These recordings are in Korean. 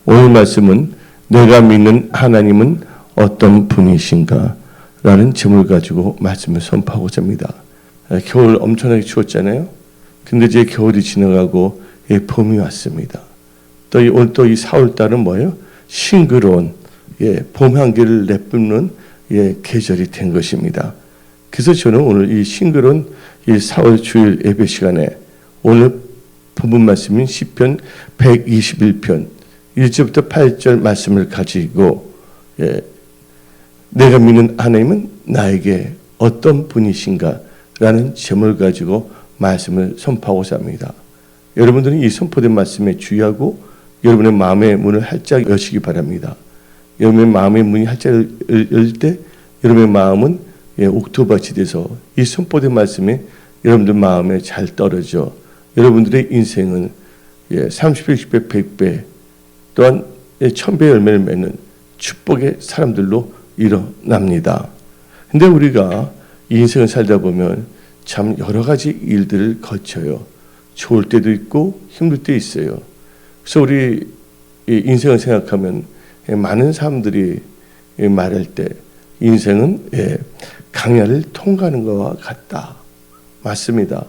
오늘 말씀은 내가 믿는 하나님은 어떤 분이신가? 라는 제목을 가지고 말씀을 선포하고자 합니다. 겨울 엄청나게 추웠잖아요. 근데 이제 겨울이 지나가고 봄이 왔습니다. 오늘 또 이 4월달은 뭐예요? 싱그러운 봄 향기를 내뿜는 계절이 된 것입니다. 그래서 저는 오늘 이 싱그러운 이 4월 주일 예배 시간에 오늘 본문 말씀인 시편 121편 1절부터 8절 말씀을 가지고 내가 믿는 하나님은 나에게 어떤 분이신가 라는 제목을 가지고 말씀을 선포하고자 합니다. 여러분들은 이 선포된 말씀에 주의하고 여러분의 마음의 문을 활짝 여시기 바랍니다. 여러분의 마음의 문이 활짝 열 때 여러분의 마음은 옥토밭이 돼서 이 선포된 말씀이 여러분들 마음에 잘 떨어져 여러분들의 인생은 30배, 60배, 100배 또한 1000배 열매를 맺는 축복의 사람들로 일어납니다. 근데 우리가 이 인생을 살다 보면 참 여러 가지 일들을 거쳐요. 좋을 때도 있고 힘들 때 있어요. 그래서 우리 인생을 생각하면 많은 사람들이 말할 때 인생은 강야를 통과하는 것과 같다. 맞습니다.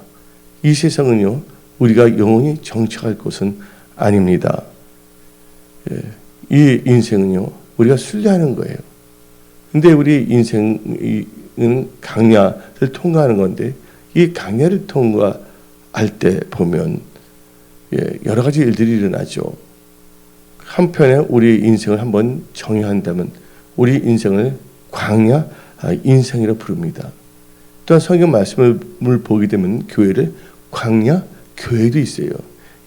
이 세상은요, 우리가 영원히 정착할 곳은 아닙니다. 이 인생은요, 우리가 순례하는 거예요. 근데 우리 인생은 강야를 통과하는 건데, 이 강야를 통과할 때 보면 여러 가지 일들이 일어나죠. 한편에 우리 인생을 한번 정의한다면 우리 인생을 광야 인생이라고 부릅니다. 또한 성경 말씀을 보게 되면 교회를 광야 교회도 있어요.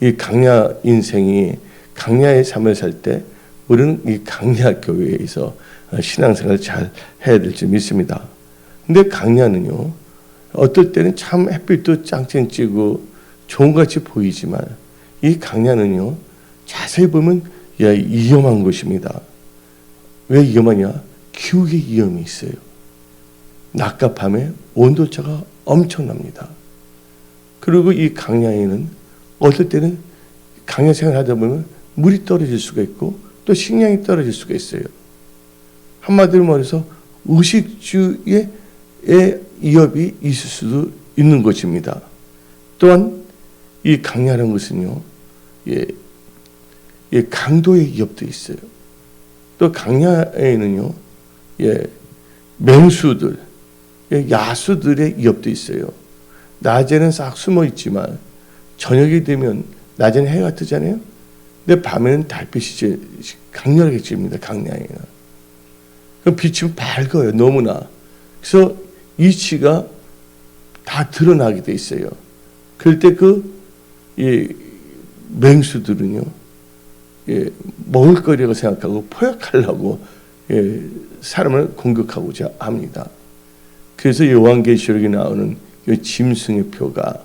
이 강야 인생이 강야의 삶을 살 때 우리는 이 강야 교회에서 신앙생활을 잘 해야 될 줄 믿습니다. 근데 강야는요, 어떨 때는 참 햇빛도 짱짱 찌고 좋은같이 보이지만 이 강야는요, 자세히 보면 위험한 것입니다. 왜 위험하냐? 기후의 위험이 있어요. 낮과 밤에 온도차가 엄청납니다. 그리고 이 강야에는 어떨 때는 강야 생활하다 보면 물이 떨어질 수가 있고 또 식량이 떨어질 수가 있어요. 한마디로 말해서 의식주의 위협이 있을 수도 있는 것입니다. 또한 이 강야라는 것은요, 강도의 위협도 있어요. 또 강야에는요, 맹수들, 야수들의 위협도 있어요. 낮에는 싹 숨어 있지만 저녁이 되면 낮에는 해가 뜨잖아요. 근데 밤에는 달빛이 강렬하게 찝니다. 강야에는. 그 빛은 밝아요. 너무나. 그래서 이치가 다 드러나게 돼 있어요. 그럴 때 맹수들은요, 먹을 거리라고 생각하고 포획하려고 사람을 공격하고자 합니다. 그래서 요한계시록에 나오는 이 짐승의 표가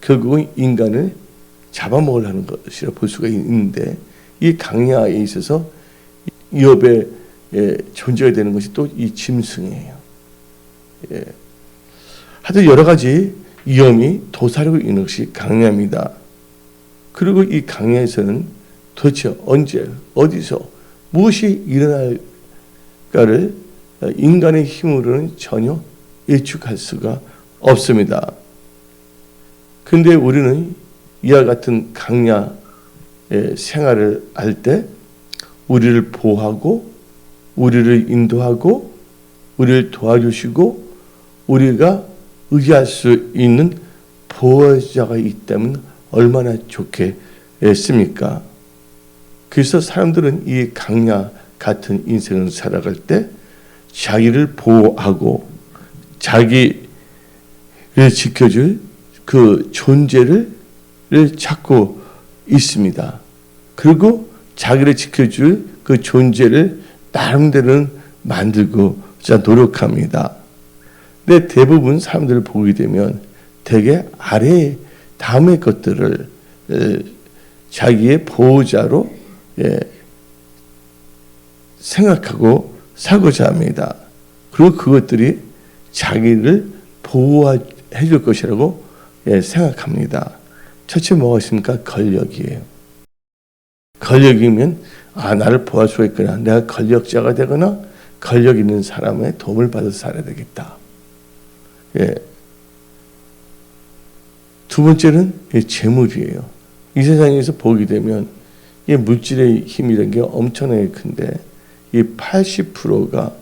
결국은 인간을 잡아먹으려는 것이라 볼 수가 있는데, 이 강야에 있어서 위협의 존재가 되는 것이 또 이 짐승이에요. 하여튼 여러 가지 위험이 도사리고 있는 것이 강야입니다. 그리고 이 강야에서는 도대체 언제, 어디서, 무엇이 일어날까를 인간의 힘으로는 전혀 예측할 수가 없습니다. 그런데 우리는 이와 같은 강야의 생활을 할 때 우리를 보호하고 우리를 인도하고 우리를 도와주시고 우리가 의지할 수 있는 보호자가 있다면 얼마나 좋겠습니까? 그래서 사람들은 이 강야 같은 인생을 살아갈 때 자기를 보호하고 자기를 지켜줄 그 존재를 찾고 있습니다. 그리고 자기를 지켜줄 그 존재를 나름대로는 만들고자 노력합니다. 근데 대부분 사람들을 보게 되면 되게 아래 다음의 것들을 자기의 보호자로 생각하고 살고자 합니다. 그리고 그것들이 자기를 보호해 줄 것이라고 생각합니다. 첫째 뭐가 있습니까? 권력이에요. 권력이면 나를 보호할 수가 있구나. 내가 권력자가 되거나 권력 있는 사람의 도움을 받아서 살아야 되겠다. 예. 두 번째는 재물이에요. 이 세상에서 보게 되면 이 물질의 힘이라는 게 엄청나게 큰데 이 80%가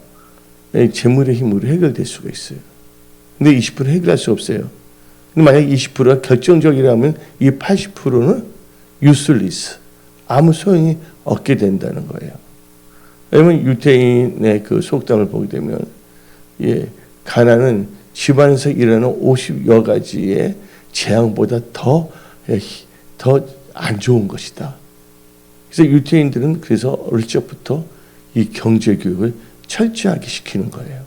재물의 힘으로 해결될 수가 있어요. 근데 20%는 해결할 수 없어요. 근데 만약 20%가 결정적이라면 이 80%는 useless, 아무 소용이 없게 된다는 거예요. 왜냐면 유대인의 그 속담을 보게 되면 가난은 집안에서 일어나는 50여 가지의 재앙보다 더 안 좋은 것이다. 그래서 유대인들은 그래서 어릴 적부터 이 경제 교육을 철저하게 시키는 거예요.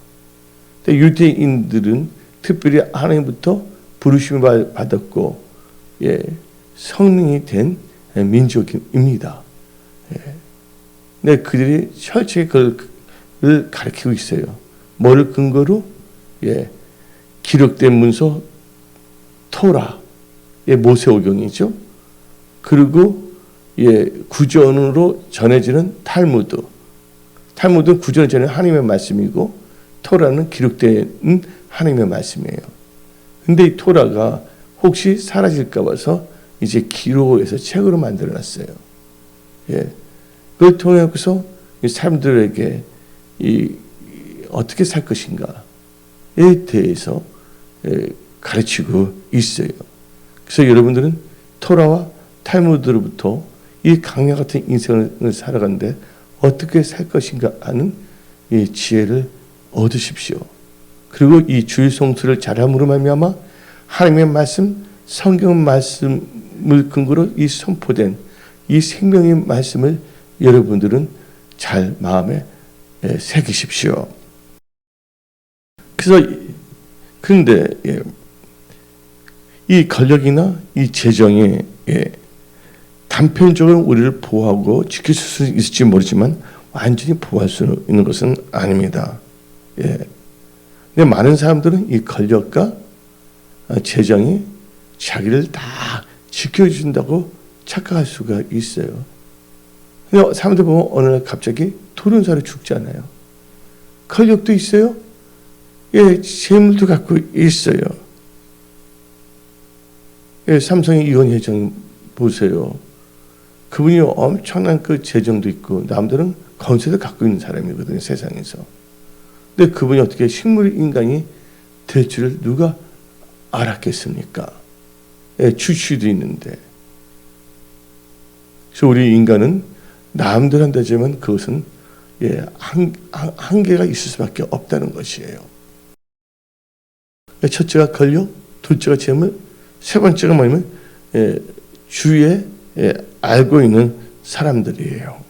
근데 유대인들은 특별히 하나님부터 부르심을 받았고 성령이 된 민족입니다. 근데 그들이 철저히 그걸 가르치고 있어요. 뭐를 근거로? 기록된 문서 토라, 모세오경이죠. 그리고 구전으로 전해지는 탈무드. 탈무드는 구전으로 전해지는 하나님의 말씀이고 토라는 기록된 하나님의 말씀이에요. 근데 이 토라가 혹시 사라질까 봐서 이제 기록을 해서 책으로 만들어놨어요. 그걸 통해서 사람들에게 어떻게 살 것인가에 대해서 가르치고 있어요. 그래서 여러분들은 토라와 탈무드로부터 이 강야 같은 인생을 살아가는데 어떻게 살 것인가 하는 이 지혜를 얻으십시오. 그리고 이 주일 성수를 잘함으로 말미암아 하나님의 말씀, 성경 말씀을 근거로 이 선포된 이 생명의 말씀을 여러분들은 잘 마음에 새기십시오. 그래서 그런데 이 권력이나 이 재정이 단편적으로 우리를 보호하고 지킬 수 있을지 모르지만 완전히 보호할 수 있는 것은 아닙니다. 근데 많은 사람들은 이 권력과 재정이 자기를 다 지켜준다고 착각할 수가 있어요. 근데 사람들 보면 어느 날 갑자기 돌연사로 죽잖아요. 권력도 있어요. 재물도 갖고 있어요. 삼성의 이건 회장 보세요. 그분이 엄청난 그 재정도 있고 남들은 건설도 갖고 있는 사람이거든요, 세상에서. 근데 그분이 어떻게 식물 인간이 될 줄을 누가 알았겠습니까? 추취도 있는데. 그래서 우리 인간은 남들한테지만 그것은 한계가 있을 수밖에 없다는 것이에요. 첫째가 권력, 둘째가 재물, 세 번째가 뭐냐면 주위에 알고 있는 사람들이에요.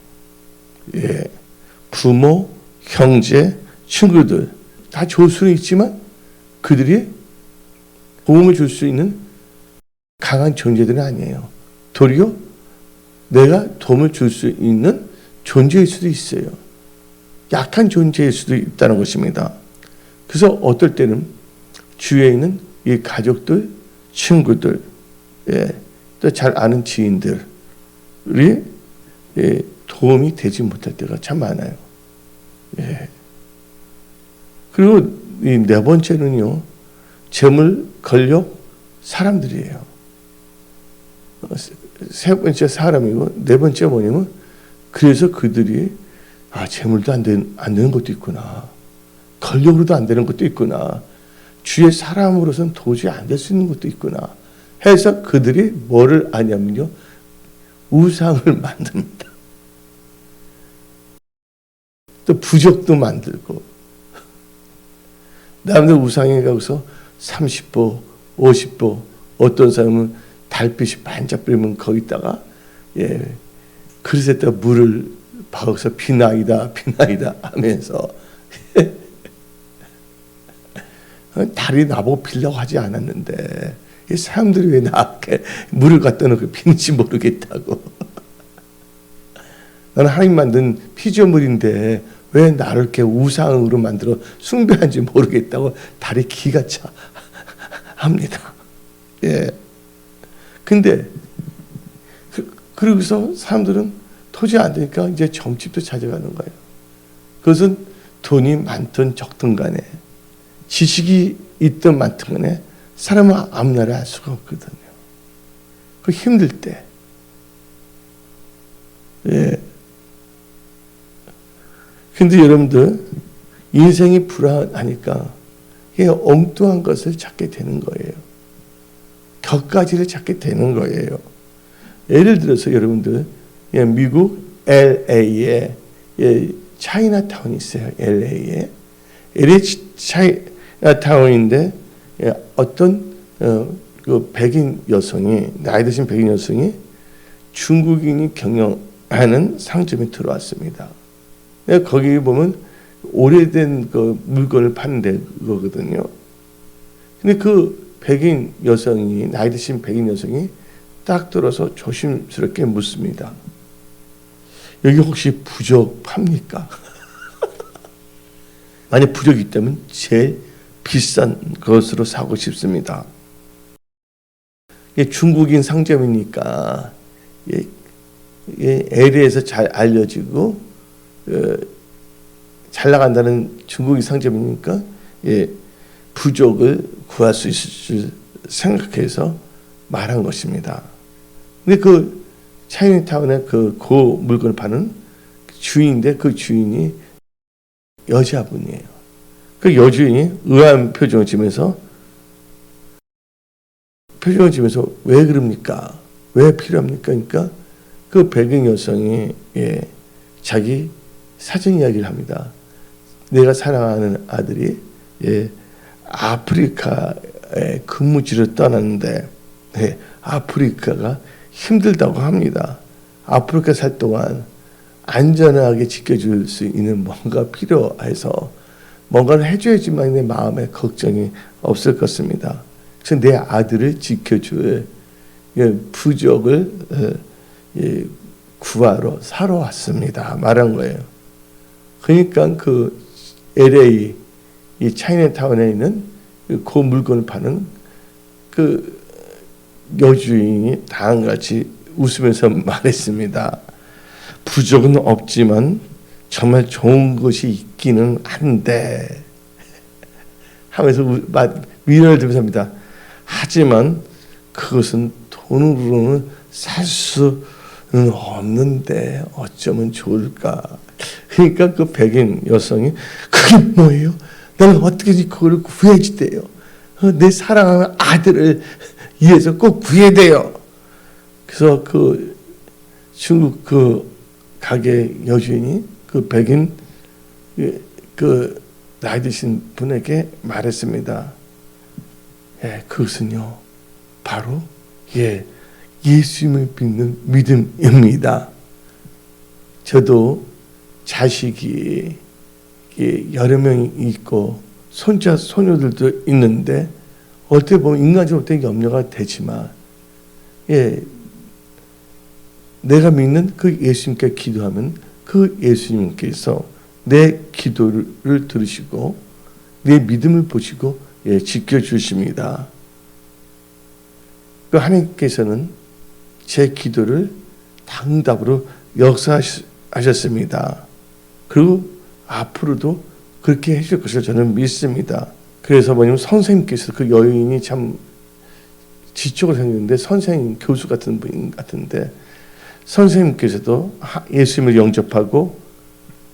부모, 형제, 친구들 다 좋을 수는 있지만 그들이 도움을 줄 수 있는 강한 존재들은 아니에요. 도리어 내가 도움을 줄 수 있는 존재일 수도 있어요. 약한 존재일 수도 있다는 것입니다. 그래서 어떨 때는 주위에 있는 이 가족들, 친구들, 또 잘 아는 지인들이 도움이 되지 못할 때가 참 많아요. 그리고 이 네 번째는요, 재물, 권력, 사람들이에요. 세 번째 사람이고 네 번째 뭐냐면 그래서 그들이 재물도 안 되는 것도 있구나. 권력으로도 안 되는 것도 있구나. 주의 사람으로서는 도저히 안 될 수 있는 것도 있구나. 해서 그들이 뭐를 하냐면요, 우상을 만듭니다. 또 부적도 만들고. 남들 우상에 가서 30보, 50보, 어떤 사람은 달빛이 반짝거리면 거기다가 그릇에다가 물을 박아서 비나이다 하면서 달이 나보고 빌려고 하지 않았는데 이 사람들이 왜 나한테 물을 갖다 놓고 비는지 모르겠다고. 나는 하나님 만든 피조물인데 왜 나를 이렇게 우상으로 만들어 숭배하는지 모르겠다고 달이 기가 차 합니다. 근데 그러고서 사람들은 도저히 안 되니까 이제 점집도 찾아가는 거예요. 그것은 돈이 많든 적든 간에, 지식이 있든 많든 간에 사람은 앞날에 알 수가 없거든요. 그 힘들 때. 예. 근데 여러분들, 인생이 불안하니까 이게 엉뚱한 것을 찾게 되는 거예요. 격가지를 찾게 되는 거예요. 예를 들어서 여러분들, 미국 LA에 차이나타운이 있어요. LA에. LA 차이나타운인데 어떤 그 백인 여성이, 나이 드신 백인 여성이 중국인이 경영하는 상점에 들어왔습니다. 거기 보면 오래된 그 물건을 파는 데거든요. 근데 그 백인 여성이, 나이 드신 백인 여성이 딱 들어서 조심스럽게 묻습니다. 여기 혹시 부적 팝니까? 만약 부적이 있다면 제일 비싼 것으로 사고 싶습니다. 중국인 상점이니까 LA에서 잘 알려지고 잘 나간다는 중국인 상점이니까 부적을 구할 수 있을 생각해서 말한 것입니다. 근데 그 차이나타운에 그 물건을 파는 주인인데 그 주인이 여자분이에요. 그 여주인이 의아한 표정을 지면서 왜 그럽니까? 왜 필요합니까? 그러니까 그 백인 여성이 자기 사정 이야기를 합니다. 내가 사랑하는 아들이 아프리카에 근무지를 떠났는데 아프리카가 힘들다고 합니다. 아프리카 살 동안 안전하게 지켜줄 수 있는 뭔가 필요해서 뭔가를 해줘야지만 내 마음에 걱정이 없을 것 같습니다. 그래서 내 아들을 지켜줄 부적을 구하러 사러 왔습니다. 말한 거예요. 그러니까 그 LA 이 차이나타운에 있는 그 물건을 파는 그 여주인이 다음같이 웃으면서 말했습니다. 부적은 없지만 정말 좋은 것이 있기는 한데 하면서 위로를 들면서 합니다. 하지만 그것은 돈으로는 살 수는 없는데 어쩌면 좋을까. 그러니까 그 백인 여성이 그게 뭐예요? 나는 어떻게 그걸 구해야지 돼요. 내 사랑하는 아들을 위해서 꼭 구해야 돼요. 그래서 그 중국 그 가게 여주인이 그 백인 그 나이 드신 분에게 말했습니다. 그것은요 바로 예수님을 믿는 믿음입니다. 저도 자식이 여러 명이 있고 손자 소녀들도 있는데 어떻게 보면 인간적으로 되게 염려가 되지만 내가 믿는 그 예수님께 기도하면 그 예수님께서 내 기도를 들으시고 내 믿음을 보시고 지켜주십니다. 그 하나님께서는 제 기도를 당답으로 역사하셨습니다. 그리고 앞으로도 그렇게 해줄 것을 저는 믿습니다. 그래서 뭐냐면 선생님께서 그 여인이 참 지적으로 생겼는데 선생님, 교수 같은 분 같은데 선생님께서도 예수님을 영접하고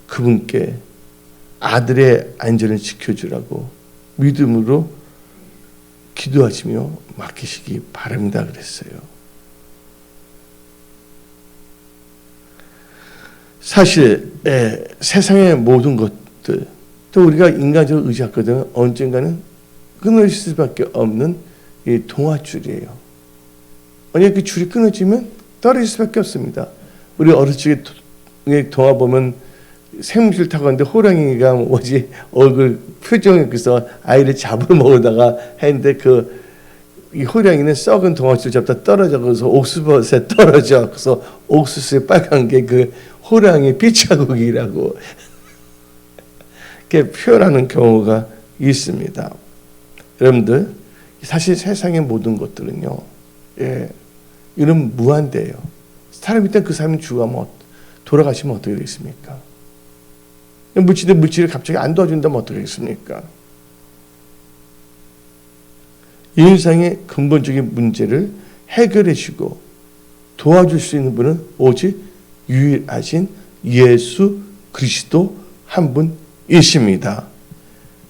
그분께 아들의 안전을 지켜주라고 믿음으로 기도하시며 맡기시기 바랍니다 그랬어요. 사실 세상의 모든 것들 또 우리가 인간적으로 의지하거든 언젠가는 끊어질 수밖에 없는 이 동아줄이에요. 만약 그 줄이 끊어지면 떨어질 수밖에 없습니다. 우리 어릴 적에 동화 보면 생물줄 타고 갔는데 호랑이가 뭐지 얼굴 표정이 그래서 아이를 잡아먹으다가 했는데 이 호랑이는 썩은 동아줄 잡다 떨어져서 옥수수에 떨어져. 그래서 옥수수에 빨간 게 그 호랑이 삐자국이라고 이렇게 표현하는 경우가 있습니다. 여러분들 사실 세상의 모든 것들은요, 이런 무한대예요. 사람 일단 그 사람이 죽으면 돌아가시면 어떻게 되겠습니까? 물질이 갑자기 안 도와준다면 어떻게 되겠습니까? 인생의 근본적인 문제를 해결해 주고 도와줄 수 있는 분은 오직 유일하신 예수 그리스도 한 분이십니다.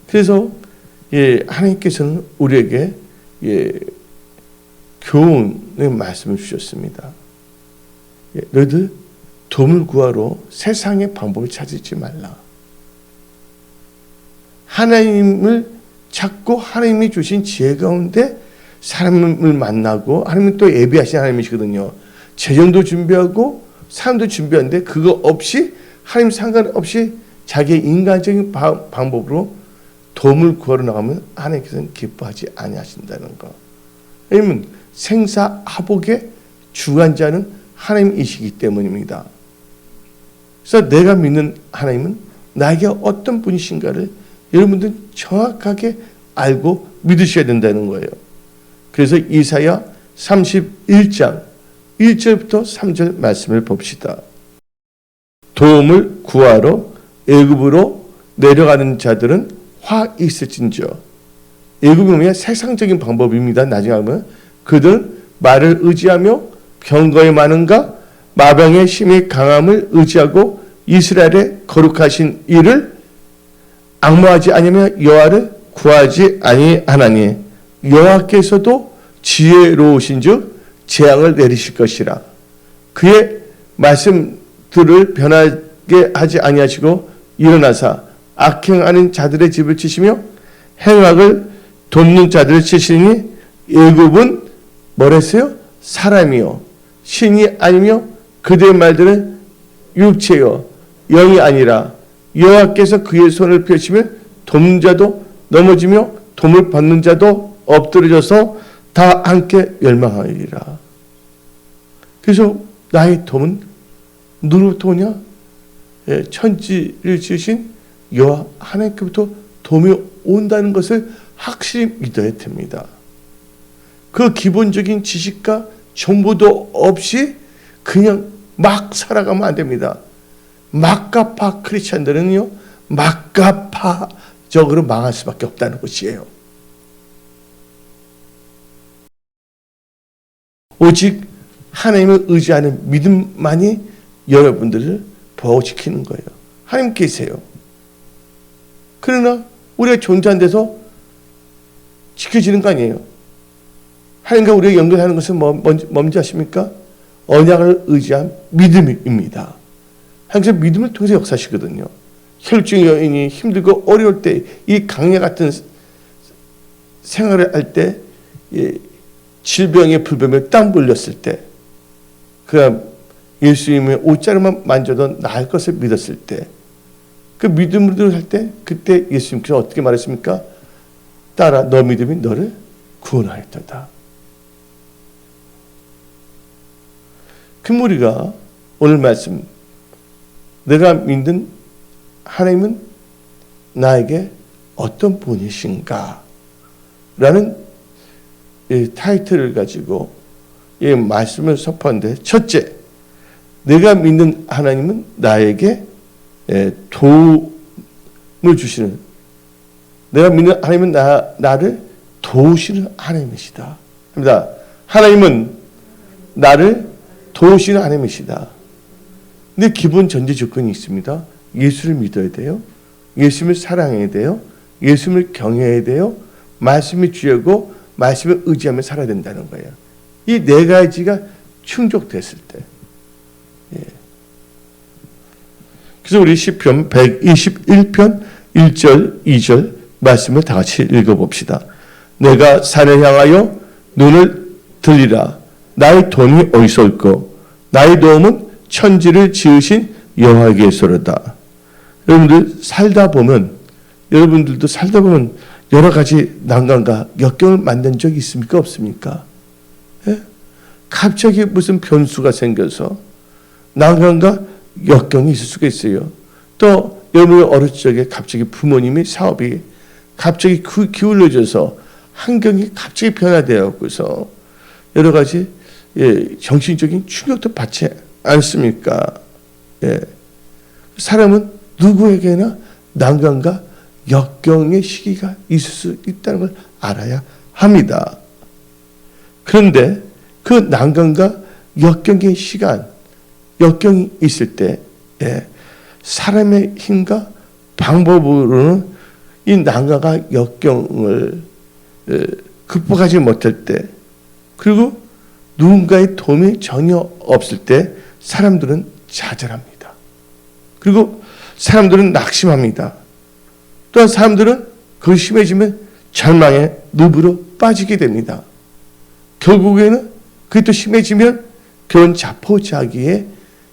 그래서 하나님께서는 우리에게 교훈의 말씀을 주셨습니다. 너희들 도움을 구하러 세상의 방법을 찾지 말라. 하나님을 찾고 하나님이 주신 지혜 가운데 사람을 만나고, 하나님은 또 예비하신 하나님이시거든요. 재정도 준비하고 사람도 준비하는데 그거 없이, 하나님 상관없이 자기의 인간적인 방법으로 도움을 구하러 나가면 하나님께서는 기뻐하지 아니하신다는 것. 왜냐하면 생사화복의 주관자는 하나님이시기 때문입니다. 그래서 내가 믿는 하나님은 나에게 어떤 분이신가를 여러분들 정확하게 알고 믿으셔야 된다는 거예요. 그래서 이사야 31장 1절부터 3절 말씀을 봅시다. 도움을 구하러 애굽으로 내려가는 자들은 화 있을진저. 애굽은 세상적인 방법입니다. 나중에 하면 그들은 말을 의지하며 병거에 많은가 마병의 힘이 강함을 의지하고 이스라엘의 거룩하신 이를 앙모하지 아니하며 여호와를 구하지 아니하나니 여호와께서도 지혜로우신즉 재앙을 내리실 것이라. 그의 말씀들을 변하게 하지 아니하시고 일어나사 악행하는 자들의 집을 치시며 행악을 돕는 자들을 치시니 애굽은 뭐랬어요? 사람이요 신이 아니며 그들의 말들은 육체요 영이 아니라 여호와께서 그의 손을 펴시면 돕는 자도 넘어지며 돕을 받는 자도 엎드려져서 다 함께 멸망하리라. 그래서 나의 도움은 누구로부터 오냐? 천지를 지으신 여호와 하나님께부터 도움이 온다는 것을 확실히 믿어야 됩니다. 그 기본적인 지식과 정보도 없이 그냥 막 살아가면 안 됩니다. 막가파 크리스찬들은요, 막가파적으로 망할 수밖에 없다는 것이에요. 오직 하나님을 의지하는 믿음만이 여러분들을 보호시키는 거예요. 하나님 계세요. 그러나 우리가 존재한 데서 지켜지는 거 아니에요. 하나님과 우리가 연결하는 것은 뭔지 아십니까? 언약을 의지한 믿음입니다. 하나님께서 믿음을 통해서 역사하시거든요. 혈증 여인이 힘들고 어려울 때, 이 강야 같은 생활을 할 때, 질병에 불병에 땀 흘렸을 때, 그가 예수님의 옷자루만 만져도 나을 것을 믿었을 때, 그 믿음으로 할 때, 그때 예수님께서 어떻게 말했습니까? 딸아, 너 믿음이 너를 구원하였도다. 그럼 우리가 오늘 말씀, 내가 믿는 하나님은 나에게 어떤 분이신가? 라는 타이틀을 가지고 이 말씀을 선포하는데, 첫째, 내가 믿는 하나님은 나에게 도움을 주시는, 내가 믿는 하나님은 나를 도우시는 하나님이시다. 하나님은 나를 도우시는 하나님이시다. 근데 기본 전제 조건이 있습니다. 예수를 믿어야 돼요. 예수님을 사랑해야 돼요. 예수님을 경외해야 돼요. 말씀이 주요고 말씀을 의지하며 살아야 된다는 거예요. 이 네 가지가 충족됐을 때. 그래서 우리 시편 121편 1절 2절 말씀을 다 같이 읽어봅시다. 내가 산을 향하여 눈을 들리라. 나의 도움이 어디서 올꼬? 나의 도움은 천지를 지으신 여호와께서로다. 여러분들도 살다 보면 여러 가지 난관과 역경을 만난 적이 있습니까? 없습니까? 예? 갑자기 무슨 변수가 생겨서 난관과 역경이 있을 수가 있어요. 또 여러분의 어릴 적에 갑자기 부모님의 사업이 갑자기 기울어져서 환경이 갑자기 변화되어서 여러 가지 정신적인 충격도 받지 않습니까? 사람은 누구에게나 난관과 역경의 시기가 있을 수 있다는 걸 알아야 합니다. 그런데 그 난관과 역경의 시간, 역경이 있을 때 사람의 힘과 방법으로는 이 난관과 역경을 극복하지 못할 때, 그리고 누군가의 도움이 전혀 없을 때 사람들은 좌절합니다. 그리고 사람들은 낙심합니다. 또한 사람들은 그것이 심해지면 절망의 늪으로 빠지게 됩니다. 결국에는 그게 또 심해지면 그런 자포자기의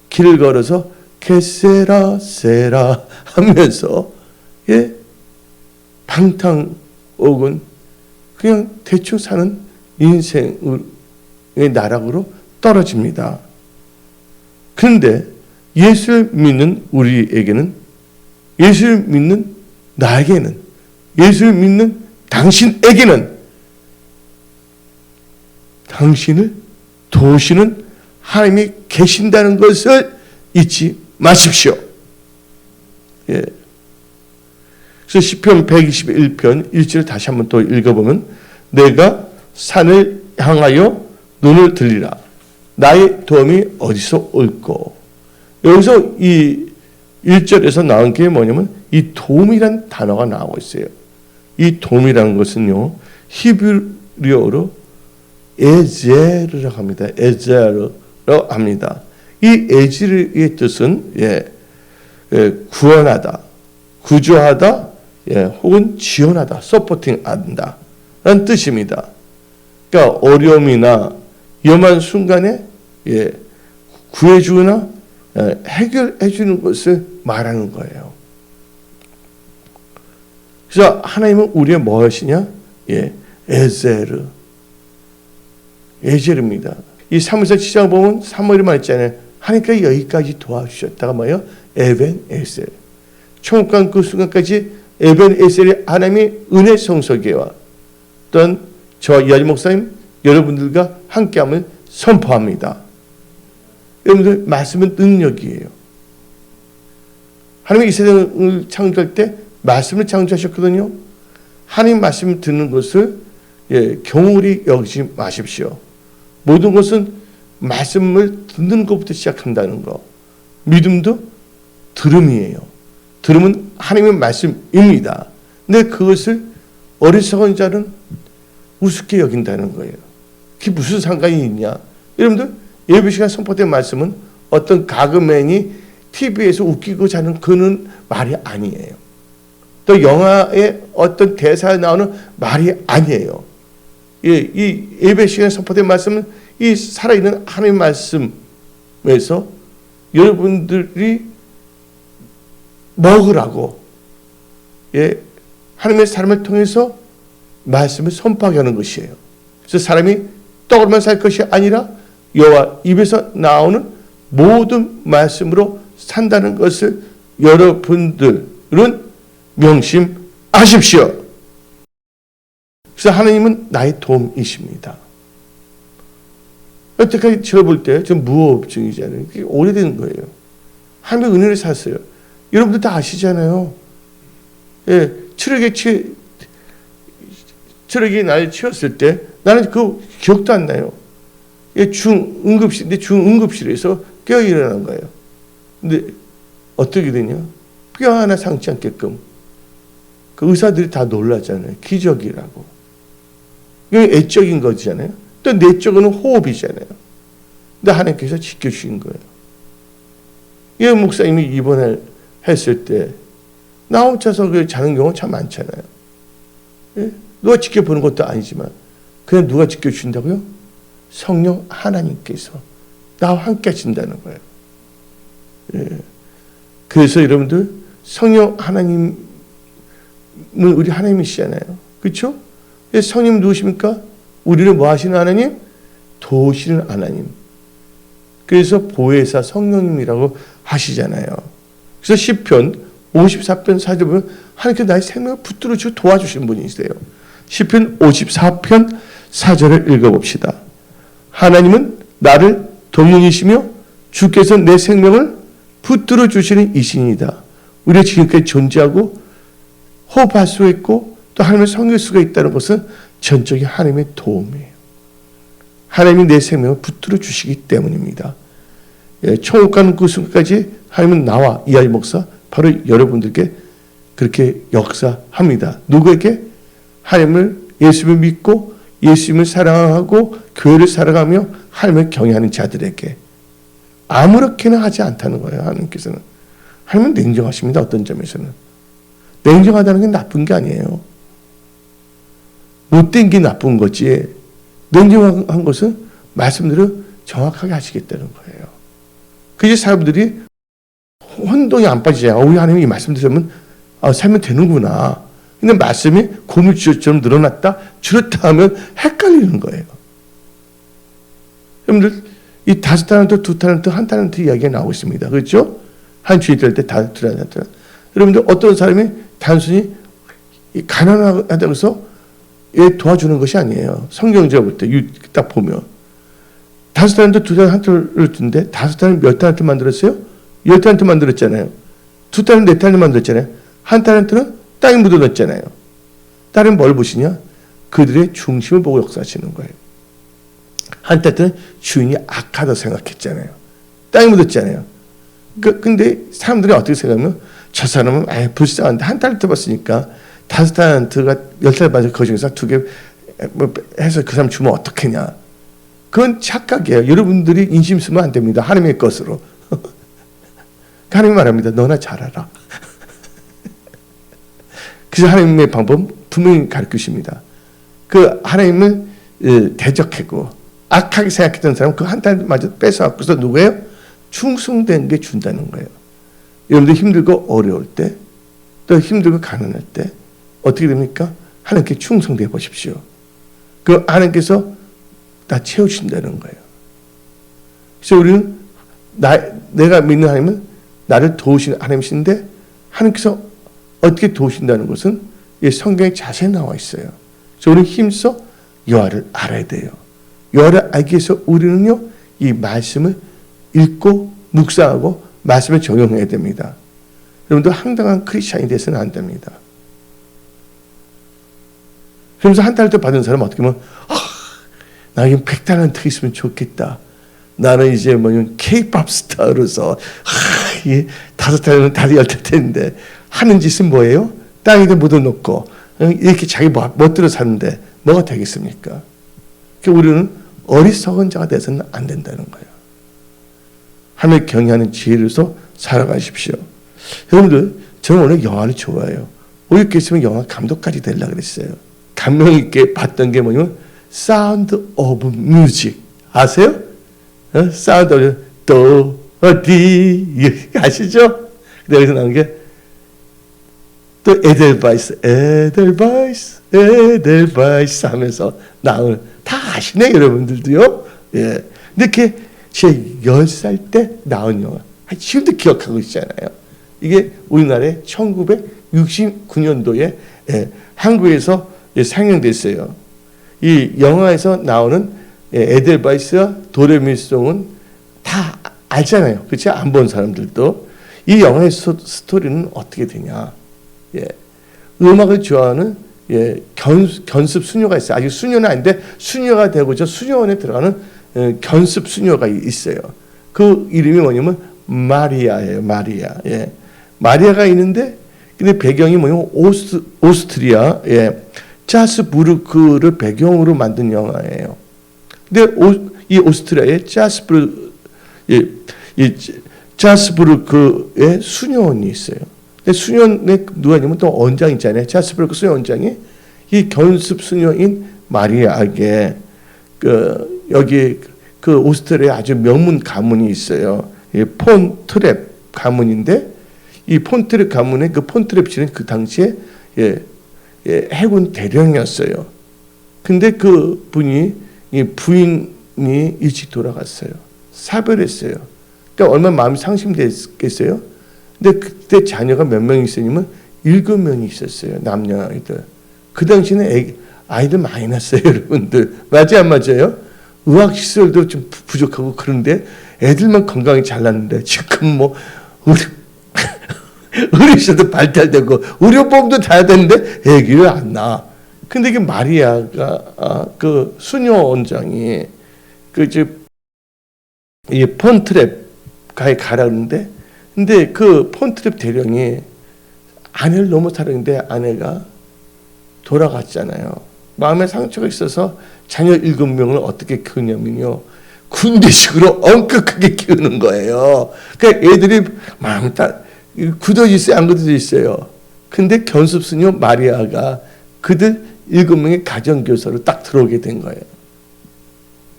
길을 걸어서 게세라 세라 하면서 방탕 혹은 그냥 대충 사는 인생의 나락으로 떨어집니다. 그런데 예수를 믿는 우리에게는, 예수를 믿는 나에게는, 예수를 믿는 당신에게는 당신을 도우시는 하나님이 계신다는 것을 잊지 마십시오. 그래서 시편 121편 1절을 다시 한번 또 읽어보면, 내가 산을 향하여 눈을 들리라. 나의 도움이 어디서 올꼬. 여기서 이 1절에서 나온 게 뭐냐면 이 도움이란 단어가 나오고 있어요. 이 도움이라는 것은요, 히브리어로 에제르라고 합니다. 에제르라고 합니다. 이 에제르의 뜻은 구원하다, 구조하다, 혹은 지원하다, 서포팅한다 라는 뜻입니다. 그러니까 어려움이나 위험한 순간에 구해주거나 해결해 주는 것을 말하는 거예요. 그래서 하나님은 우리의 무엇이냐? 에제르, 에제르입니다. 이 사무엘서 7장 보면 사무엘이 말했잖아요. 하나님께서 여기까지 도와주셨다가 뭐예요? 에벤에셀. 천국간 그 순간까지 에벤에셀이 하나님의 은혜 성소계와 어떤 저 이하리 목사님 여러분들과 함께함을 선포합니다. 여러분들 말씀은 능력이에요. 하나님이 이 세상을 창조할 때 말씀을 창조하셨거든요. 하나님 말씀을 듣는 것을 경홀히 여기지 마십시오. 모든 것은 말씀을 듣는 것부터 시작한다는 거. 믿음도 들음이에요. 들음은 하나님의 말씀입니다. 근데 그것을 어리석은 자는 우습게 여긴다는 거예요. 그게 무슨 상관이 있냐? 여러분들 예배 시간 선포된 말씀은 어떤 가그맨이 TV에서 웃기고 자는 그는 말이 아니에요. 또 영화에 어떤 대사에 나오는 말이 아니에요. 이 예배 시간에 선포된 말씀은 이 살아있는 하나님의 말씀에서 여러분들이 먹으라고 하나님의 사람을 통해서 말씀을 선포하게 하는 것이에요. 그래서 사람이 떡으로만 살 것이 아니라 여호와 입에서 나오는 모든 말씀으로 산다는 것을 여러분들은 명심하십시오. 그래서 하나님은 나의 도움이십니다. 여태까지 제가 볼 때 전 무호흡증이잖아요. 그게 오래된 거예요. 하나님의 은혜를 샀어요. 여러분들 다 아시잖아요. 체력이 날 치웠을 때 나는 그 기억도 안 나요. 중응급실인데 중응급실에서 깨어 일어난 거예요. 근데 어떻게 되냐? 뼈 하나 상치 않게끔 그 의사들이 다 놀라잖아요. 기적이라고. 이게 애적인 거잖아요. 또 내적으로는 호흡이잖아요. 근데 하나님께서 지켜주신 거예요. 이 목사님이 입원을 했을 때 나 혼자서 자는 경우 참 많잖아요. 누가 지켜보는 것도 아니지만 그냥 누가 지켜주신다고요? 성령 하나님께서 나와 함께 하신다는 거예요. 그래서 여러분들 성령 하나님은 우리 하나님이시잖아요. 그렇죠? 성령 누구십니까? 우리를 뭐 하시는 하나님? 도우시는 하나님. 그래서 보혜사 성령님이라고 하시잖아요. 그래서 시편 54편 4절 보면 하나님께서 나의 생명을 붙들어 주고 도와주시는 분이세요. 시편 54편 4절을 읽어봅시다. 하나님은 나를 돕는이시며 주께서 내 생명을 붙들어 주시는 이 신이다. 우리가 지금까지 존재하고 호흡할 수 있고 또 하나님을 섬길 수가 있다는 것은 전적인 하나님의 도움이에요. 하나님이 내 생명을 붙들어 주시기 때문입니다. 천국 가는 그 순간까지 하나님은 나와 이하이 목사 바로 여러분들께 그렇게 역사합니다. 누구에게? 하나님을 예수를 믿고 예수님을 사랑하고 교회를 사랑하며 하나님을 경외하는 자들에게 아무렇게나 하지 않다는 거예요. 하나님께서는. 하나님은 냉정하십니다. 어떤 점에서는. 냉정하다는 게 나쁜 게 아니에요. 못된 게 나쁜 거지. 냉정한 것은 말씀대로 정확하게 하시겠다는 거예요. 그래서 사람들이 혼동이 안 빠지잖아요. 우리 하나님이 이 말씀 들으면 살면 되는구나. 근데 말씀이 고물주처럼 늘어났다 줄었다 하면 헷갈리는 거예요. 여러분들 이 5달란트, 2달란트, 1달란트 이야기가 나오고 있습니다. 그렇죠? 한 주일 될 때 2달란트. 여러분들 어떤 사람이 단순히 가난하다고 해서 도와주는 것이 아니에요. 성경적으로 볼 때 딱 보면 5달란트, 2달란트를 준데 5달란트 몇 달란트 만들었어요? 10달란트 만들었잖아요. 2달란트, 4달란트 만들었잖아요. 1달란트는 땅에 묻어놨잖아요. 딸은 뭘 보시냐? 그들의 중심을 보고 역사하시는 거예요. 1달란트는 주인이 악하다 생각했잖아요. 땅에 묻었잖아요. 근데 사람들이 어떻게 생각하면 저 사람은 불쌍한데 1달란트 받으니까 5달란트가 10달란트 받아서 그 중에서 2개 해서 그 사람 주면 어떡하냐. 그건 착각이에요. 여러분들이 인심 쓰면 안 됩니다. 하나님의 것으로. 하나님이 말합니다. 너나 잘하라. 그래서 하나님의 방법 분명히 가르치십니다. 그 하나님을 대적하고 악하게 생각했던 사람은 그 1달란트마저 뺏어갖고서 누구예요? 충성된 게 준다는 거예요. 여러분들 힘들고 어려울 때, 또 힘들고 가난할 때 어떻게 됩니까? 하나님께 충성되어 보십시오. 그 하나님께서 다 채우신다는 거예요. 그래서 우리는 내가 믿는 하나님은 나를 도우시는 하나님이신데 하나님께서 어떻게 도우신다는 것은 성경에 자세히 나와 있어요. 그래서 우리는 힘써 여호와를 알아야 돼요. 여호와를 알기 위해서 우리는요 이 말씀을 읽고 묵상하고 말씀을 적용해야 됩니다. 여러분들 황당한 크리스찬이 돼서는 안 됩니다. 그러면서 1달란트 받은 사람은 어떻게 보면 나 이거 100달란트 있으면 좋겠다. 나는 이제 K-pop 스타로서 5달란트 다리 열릴 텐데 하는 짓은 뭐예요? 땅에다 묻어놓고 이렇게 자기 멋대로 사는데 뭐가 되겠습니까? 우리는 어리석은 자가 돼서는 안 된다는 거예요. 하나님을 경외하는 지혜로서 살아가십시오. 여러분들 저는 오늘 영화를 좋아해요. 오늘 이렇게 있으면 영화 감독까지 되려고 그랬어요. 감명 있게 봤던 게 뭐냐면 사운드 오브 뮤직 아세요? 사운드 오브 또 어디 아시죠? 여기서 나온 게 또 에델바이스 하면서 나오는 다 아시네 여러분들도요. 예. 근데 그게 제 10살 때 나온 영화 지금도 기억하고 있잖아요. 이게 우리나라에 1969년도에 한국에서 상영됐어요. 이 영화에서 나오는 에델바이스와 도레미송은 다 알잖아요. 그렇죠? 안 본 사람들도. 이 영화의 스토리는 어떻게 되냐. 음악을 좋아하는 견습 수녀가 있어요. 아직 수녀는 아닌데 수녀가 되고자 수녀원에 들어가는 견습 수녀가 있어요. 그 이름이 뭐냐면 마리아예요. 마리아. 마리아가 있는데 근데 배경이 뭐냐면 오스트리아 자스부르크를 배경으로 만든 영화예요. 근데 이 오스트리아의 자스부르크의 수녀원이 있어요. 근데 수녀원에 누가 있냐면 또 원장 있잖아요. 자스부르크 수녀 원장이 이 견습 수녀인 마리아에게 여기 그 오스트리아에 아주 명문 가문이 있어요. 폰트랩 가문인데 이 폰트랩 가문의 그 폰트랩 씨는 그 당시에 해군 대령이었어요. 근데 그 분이 이 부인이 일찍 돌아갔어요. 사별했어요. 그러니까 얼마나 마음이 상심됐겠어요. 근데 그때 자녀가 몇 명이 있었냐면 7명이 있었어요. 남녀 아이들. 그 당시에는 아이들 많이 낳았어요, 여러분들. 맞아요, 안 맞아요? 의학 시설도 좀 부족하고 그런데 애들만 건강히 잘 낳는데 지금 의료시설도 발달되고 의료보험도 다 되는데 아기를 안 낳아. 근데 이게 마리아가 그 수녀 원장이 이 폰트랩 가에 가라는데, 근데 그 폰트랩 대령이 아내를 너무 사랑했는데 아내가 돌아갔잖아요. 마음에 상처가 있어서 자녀 7명을 어떻게 키우냐면요, 군대식으로 엄격하게 키우는 거예요. 그러니까 애들이 마음이 딱 굳어져 있어요, 안 굳어져 있어요. 근데 견습수녀 마리아가 그들 7명의 가정교사로 딱 들어오게 된 거예요.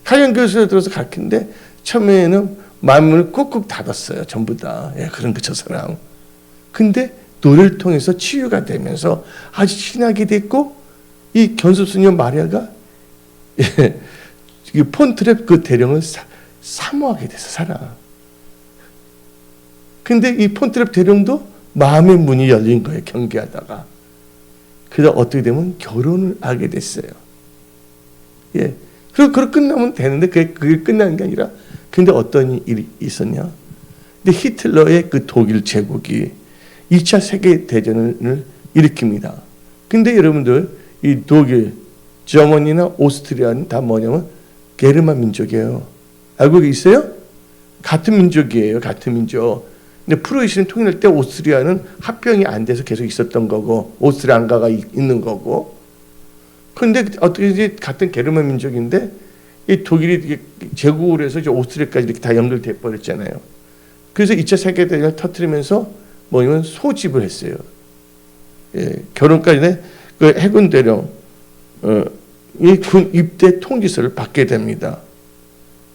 가정교사로 들어서 가르치는데 처음에는 마음을 꾹꾹 닫았어요, 전부 다. 그런 거 저 사람. 근데 노래를 통해서 치유가 되면서 아주 친하게 됐고, 이 견습수녀 마리아가 이 폰트랩 그 대령을 사모하게 돼서 살아. 근데 이 폰트랩 대령도 마음의 문이 열린 거예요, 경계하다가. 그래서 어떻게 되면 결혼을 하게 됐어요. 그리고 끝나면 되는데 그게 끝나는 게 아니라, 근데 어떤 일이 있었냐? 근데 히틀러의 그 독일 제국이 2차 세계대전을 일으킵니다. 근데 여러분들, 이 독일, 저머니나 오스트리아는 다 뭐냐면 게르만 민족이에요. 알고 있어요? 같은 민족이에요. 같은 민족. 근데 프로이센 통일할 때 오스트리아는 합병이 안 돼서 계속 있었던 거고, 오스트리아 안가가 있는 거고. 근데 어떻게 같은 게르만 민족인데 이 독일이 제국을 해서 이제 오스트리아까지 이렇게 다 연결돼 버렸잖아요. 그래서 2차 세계대전을 터뜨리면서 뭐냐면 소집을 했어요. 결혼까지 그 해군 대령 이 군 입대 통지서를 받게 됩니다.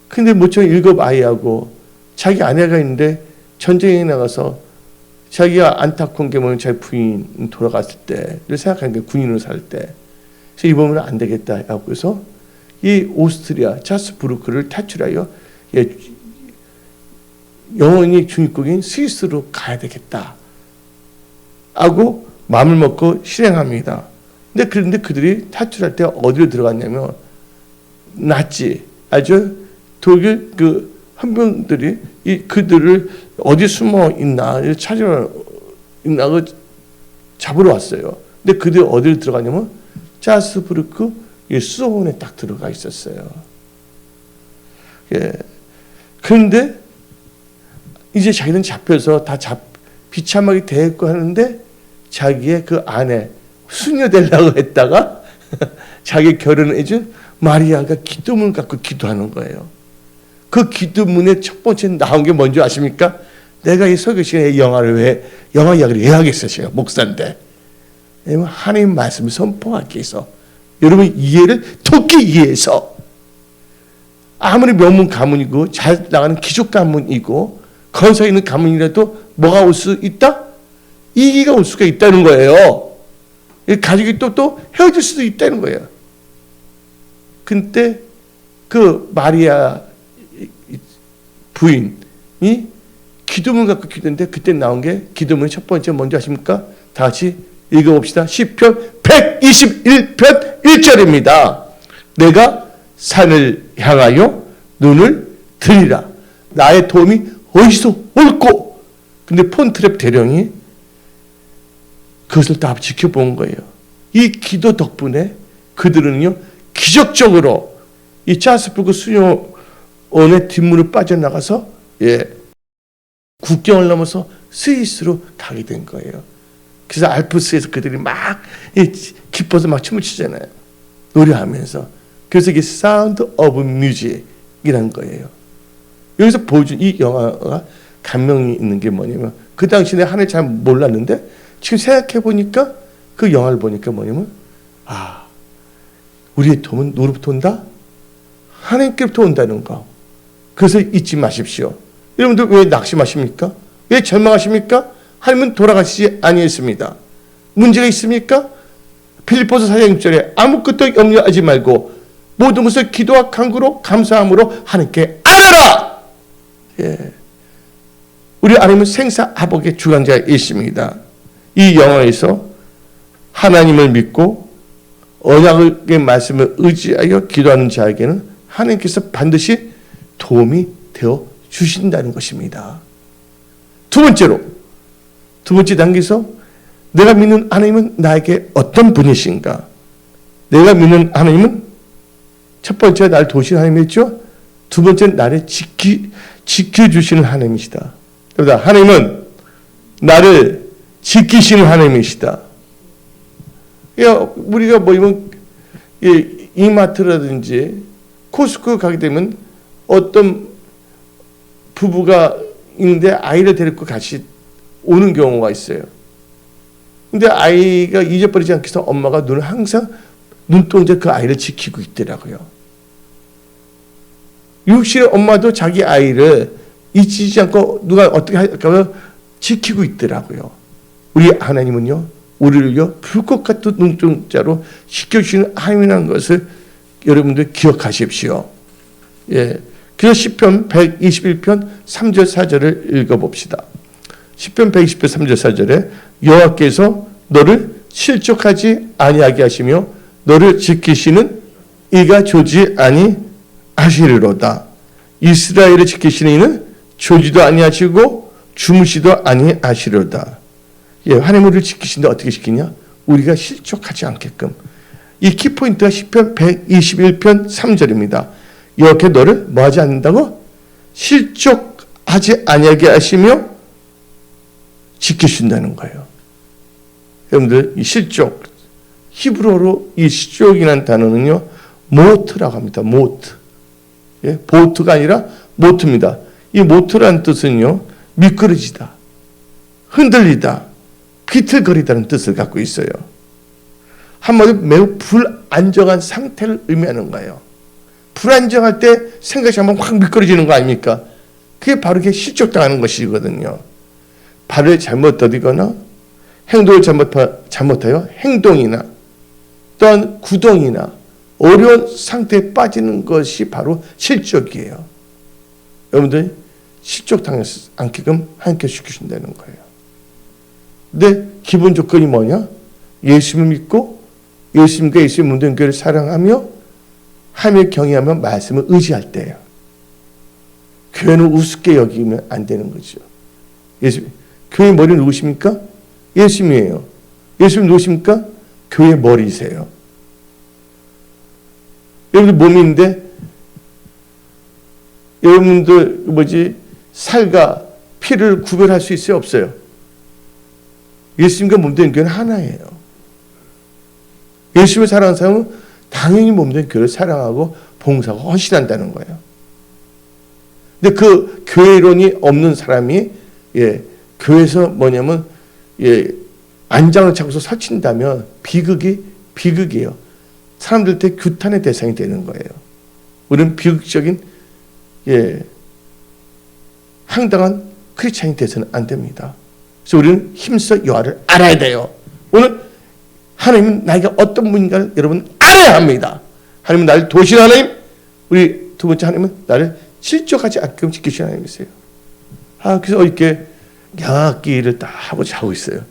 근데 모처럼 7 아이하고 자기 아내가 있는데 전쟁에 나가서 자기가 안타까운 게 뭐냐면 자기 부인 돌아갔을 때를 생각하는 게 군인으로 살 때. 그래서 이번에는 안 되겠다 하고 해서 이 오스트리아 자스부르크를 탈출하여 영원히 중립국인 스위스로 가야 되겠다 하고 마음을 먹고 실행합니다. 그런데 그들이 탈출할 때 어디로 들어갔냐면 나치, 아주 독일 그 헌병들이 그들을 어디 숨어 있나 찾으러 있나 잡으러 왔어요. 근데 그들이 어디로 들어갔냐면 자스부르크 수도원에 딱 들어가 있었어요. 그런데 이제 자기는 잡혀서 다 비참하게 대했고 하는데 자기의 그 아내 수녀 되려고 했다가 자기 결혼해준 마리아가 기도문을 갖고 기도하는 거예요. 그 기도문의 첫 번째 나온 게 뭔지 아십니까? 내가 이 설교 시간에 영화 이야기를 왜 하겠어요? 제가 목사인데. 하나님 말씀을 선포하기 위해서, 여러분 이해를 돕기 위해서, 아무리 명문 가문이고 잘 나가는 귀족 가문이고 건설 있는 가문이라도 뭐가 올 수 있다? 이기가 올 수가 있다는 거예요. 가족이 또 헤어질 수도 있다는 거예요. 근데 그 마리아 부인이 기도문 갖고 기도했는데 그때 나온 게 기도문 첫 번째 뭔지 아십니까? 다 같이 읽어봅시다. 시편 121편 1절입니다. 내가 산을 향하여 눈을 들이라. 나의 도움이 어디서 올꼬? 근데 폰트랩 대령이 그것을 다 지켜본 거예요. 이 기도 덕분에 그들은요, 기적적으로 이 자스부르크 수녀원의 뒷문을 빠져나가서 국경을 넘어서 스위스로 가게 된 거예요. 그래서 알프스에서 그들이 막 기뻐서 막 춤을 추잖아요. 노래하면서. 그래서 이게 사운드 오브 뮤직이라는 거예요. 여기서 보여준 이 영화가 감명이 있는 게 뭐냐면, 그 당시에 하나님 잘 몰랐는데 지금 생각해 보니까 그 영화를 보니까 뭐냐면, 우리의 도움은 누구로부터 온다? 하나님께로부터 온다는 거. 그래서 잊지 마십시오. 여러분들 왜 낙심하십니까? 왜 절망하십니까? 하나님은 돌아가시지 아니했습니다. 문제가 있습니까? 빌립보서 4장 6절에 아무것도 염려하지 말고 모든 것을 기도와 간구로 감사함으로 하나님께 아뢰라. 우리 하나님은 생사화복의 주관자이십니다. 이 영화에서 하나님을 믿고 언약의 말씀을 의지하여 기도하는 자에게는 하나님께서 반드시 도움이 되어 주신다는 것입니다. 두 번째 단계에서 내가 믿는 하나님은 나에게 어떤 분이신가? 내가 믿는 하나님은 첫 번째 나를 도우시는 하나님이었죠. 두 번째는 나를 지켜주시는 하나님이시다. 그러다 하나님은 나를 지키시는 하나님이시다. 우리가 이마트라든지 코스코 가게 되면 어떤 부부가 있는데 아이를 데리고 같이 오는 경우가 있어요. 근데 아이가 잊어버리지 않기 위해서 엄마가 항상 눈동자 그 아이를 지키고 있더라고요. 육신의 엄마도 자기 아이를 잊지 않고 누가 어떻게 할까 지키고 있더라고요. 우리 하나님은요, 우리를요, 불꽃 같은 눈동자로 지켜주시는 하나님이라는 것을 여러분들 기억하십시오. 예. 그래서 시편 121편 3절 4절을 읽어봅시다. 시편 120편 3절 4절에 여호와께서 너를 실족하지 아니하게 하시며 너를 지키시는 이가 조지 아니하시리로다. 이스라엘을 지키시는 이는 조지도 아니하시고 주무시도 아니하시리로다. 예, 하나님 우리를 지키신데 어떻게 지키냐? 우리가 실족하지 않게끔. 이 키포인트가 시편 121편 3절입니다. 여호와께 너를 뭐하지 않는다고? 실족하지 아니하게 하시며 지키신다는 거예요. 여러분들 이 실족, 히브리어로 이 실족이라는 단어는요, 모트라고 합니다. 모트. 예? 보트가 아니라 모트입니다. 이 모트라는 뜻은요, 미끄러지다, 흔들리다, 비틀거리다는 뜻을 갖고 있어요. 한마디로 매우 불안정한 상태를 의미하는 거예요. 불안정할 때 생각이 한번 확 미끄러지는 거 아닙니까? 그게 바로 이게 실족당하는 것이거든요. 발을 잘못 디디거나 행동을 잘못하여 행동이나 또한 구덩이나 어려운 상태에 빠지는 것이 바로 실족이에요. 여러분들 실족당하지 않게끔 하나님께 지키신다는 거예요. 근데 기본 조건이 뭐냐? 예수님을 믿고 예수님과 예수님 문된 교회를 사랑하며 하나님을 경외하며 말씀을 의지할 때예요. 교회는 우습게 여기면 안 되는 거죠. 교회 머리는 누구십니까? 예수님이에요. 예수님 누구십니까? 교회 머리세요. 여러분들 몸인데 여러분들 살과 피를 구별할 수 있어요? 없어요? 예수님과 몸된 교회는 하나예요. 예수님을 사랑하는 사람은 당연히 몸된 교회를 사랑하고 봉사하고 헌신한다는 거예요. 근데 그 교회론이 없는 사람이 교회에서 안장을 잡고서 설친다면 비극이에요. 사람들한테 규탄의 대상이 되는 거예요. 우리는 비극적인 황당한 크리스찬이 돼서는 안 됩니다. 그래서 우리는 힘써 여호와를 알아야 돼요. 오늘 하나님은 나에게 어떤 분인가를 여러분 알아야 합니다. 하나님은 나를 도우시는 하나님, 우리 두 번째 하나님은 나를 실족하지 않게끔 지키시는 하나님이세요. 그래서 이렇게 양악기를 딱 하고 자고 있어요.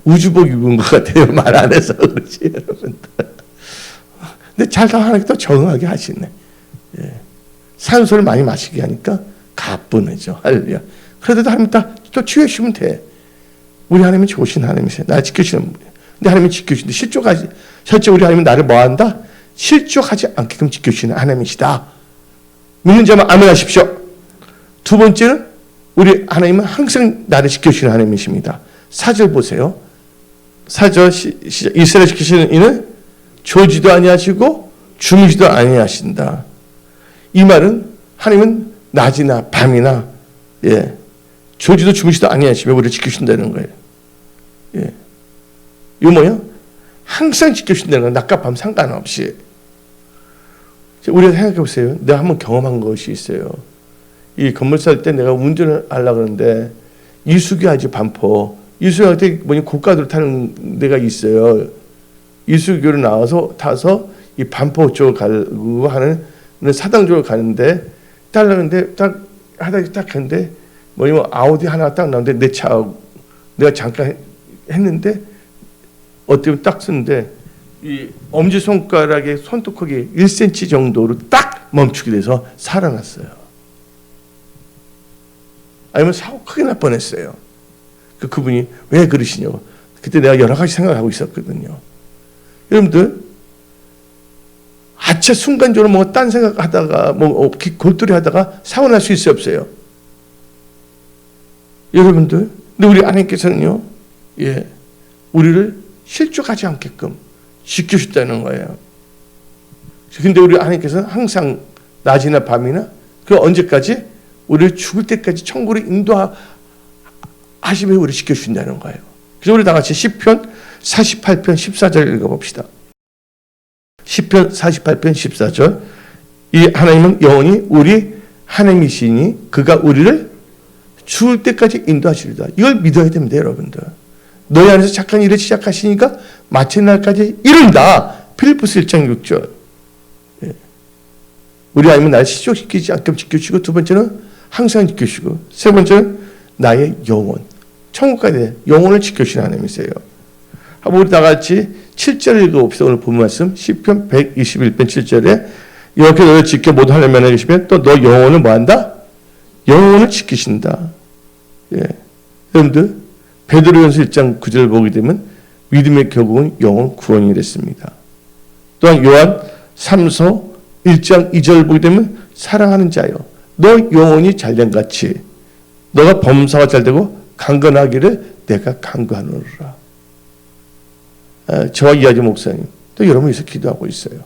우주복 입은 것 같아요. 말 안 해서 그렇지, 여러분들. 근데 잘 다 하나님께 또 적응하게 하시네. 산소를 많이 마시게 하니까 가뿐해져. 할렐루야. 그래도 하나님 또 치유해주시면 돼. 우리 하나님은 좋으신 하나님이세요. 나를 지켜주시는 분이에요. 근데 하나님이 지켜주시는데 실제 우리 하나님은 나를 뭐한다? 실족하지 않게끔 지켜주시는 하나님이시다. 믿는 자만 아멘 하십시오. 두 번째는 우리 하나님은 항상 나를 지켜주시는 하나님이십니다. 4절 보세요. 4절 시작. 이스라엘 지키시는 이는 조지도 아니하시고 주무시도 아니하신다. 이 말은 하나님은 낮이나 밤이나 조지도 주무시도 아니하시며 우리를 지켜주신다는 거예요. 이거 뭐야? 항상 지켜주신다는 거예요. 낮과 밤 상관없이. 우리가 생각해 보세요. 내가 한번 경험한 것이 있어요. 이 건물 살 때 내가 운전을 하려고 하는데 이수교하지 반포. 이수교할 때 고가도로 타는 데가 있어요. 이수교를 타서 이 반포 쪽을 가고 하는 사당 쪽으로 가는데 따라가는데 딱 갔는데 아우디 하나가 딱 나오는데 내 차 내가 잠깐 했는데 어떻게 딱 쓰는데 이 엄지손가락의 손톱 크기 1cm 정도로 딱 멈추게 돼서 살아났어요. 아니면 사고 크게 날 뻔했어요. 그분이 왜 그러시냐고. 그때 내가 여러 가지 생각하고 있었거든요. 여러분들, 아차 순간적으로 뭐 딴 생각하다가 뭐 골똘히 하다가 사고 날 수 있어요, 없어요? 여러분들, 근데 우리 하나님께서는요, 우리를 실족하지 않게끔 지켜주셨다는 거예요. 근데 우리 하나님께서는 항상 낮이나 밤이나 그 언제까지 우리를 죽을 때까지 천국으로 인도하시며 우리를 지켜주신다는 거예요. 그래서 우리 다 같이 시편 48편 14절 읽어봅시다. 시편 48편 14절. 이 하나님은 영원히 우리 하나님이시니 그가 우리를 죽을 때까지 인도하시리다. 이걸 믿어야 됩니다, 여러분들. 너희 안에서 착한 일을 시작하시니까 마친 날까지 이룬다. 필리포스 1장 6절. 우리 하나님은 나를 시족시키지 않게 지켜주시고, 두 번째는 항상 지켜주시고, 세 번째는 나의 영혼, 천국까지 영혼을 지켜주시는 하나님이세요. 한번 우리 다 같이 7절 읽어봅시다. 오늘 본 말씀 시편 121편 7절에 이렇게 너를 지켜 모두 하나님 안에 계시면 또 너 영혼을 뭐한다? 영혼을 지키신다. 여러분들, 베드로전서 1장 9절을 보게 되면 믿음의 결국은 영혼 구원이 됐습니다. 또한 요한 3서 1장 2절 보게 되면 사랑하는 자여 너 영혼이 잘된 같이 너가 범사가 잘되고 강건하기를 내가 간구하노라. 저와 이하지 목사님 또 여러분이 위해서 기도하고 있어요.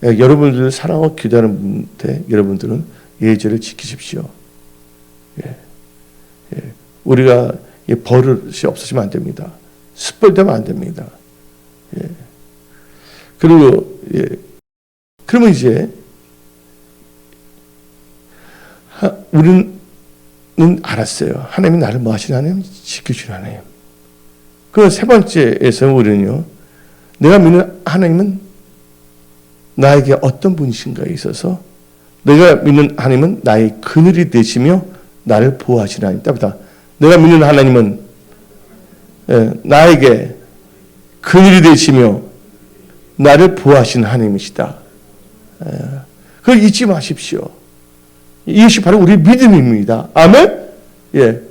여러분들 사랑하고 기도하는 분한테 여러분들은 예절을 지키십시오. 우리가 버릇이 없어지면 안 됩니다. 습관되면 안 됩니다. 그리고 그러면 이제 우리는 알았어요. 하나님이 나를 뭐 하시는 하나님? 지켜주는 하나님. 그 세 번째에서 우리는요, 내가 믿는 하나님은 나에게 어떤 분이신가에 있어서 내가 믿는 하나님은 나의 그늘이 되시며 나를 보호하시는 하나님. 따뜻하다. 내가 믿는 하나님은 나에게 그늘이 되시며 나를 보호하시는 하나님이시다. 그걸 잊지 마십시오. 이것이 바로 우리의 믿음입니다. 아멘?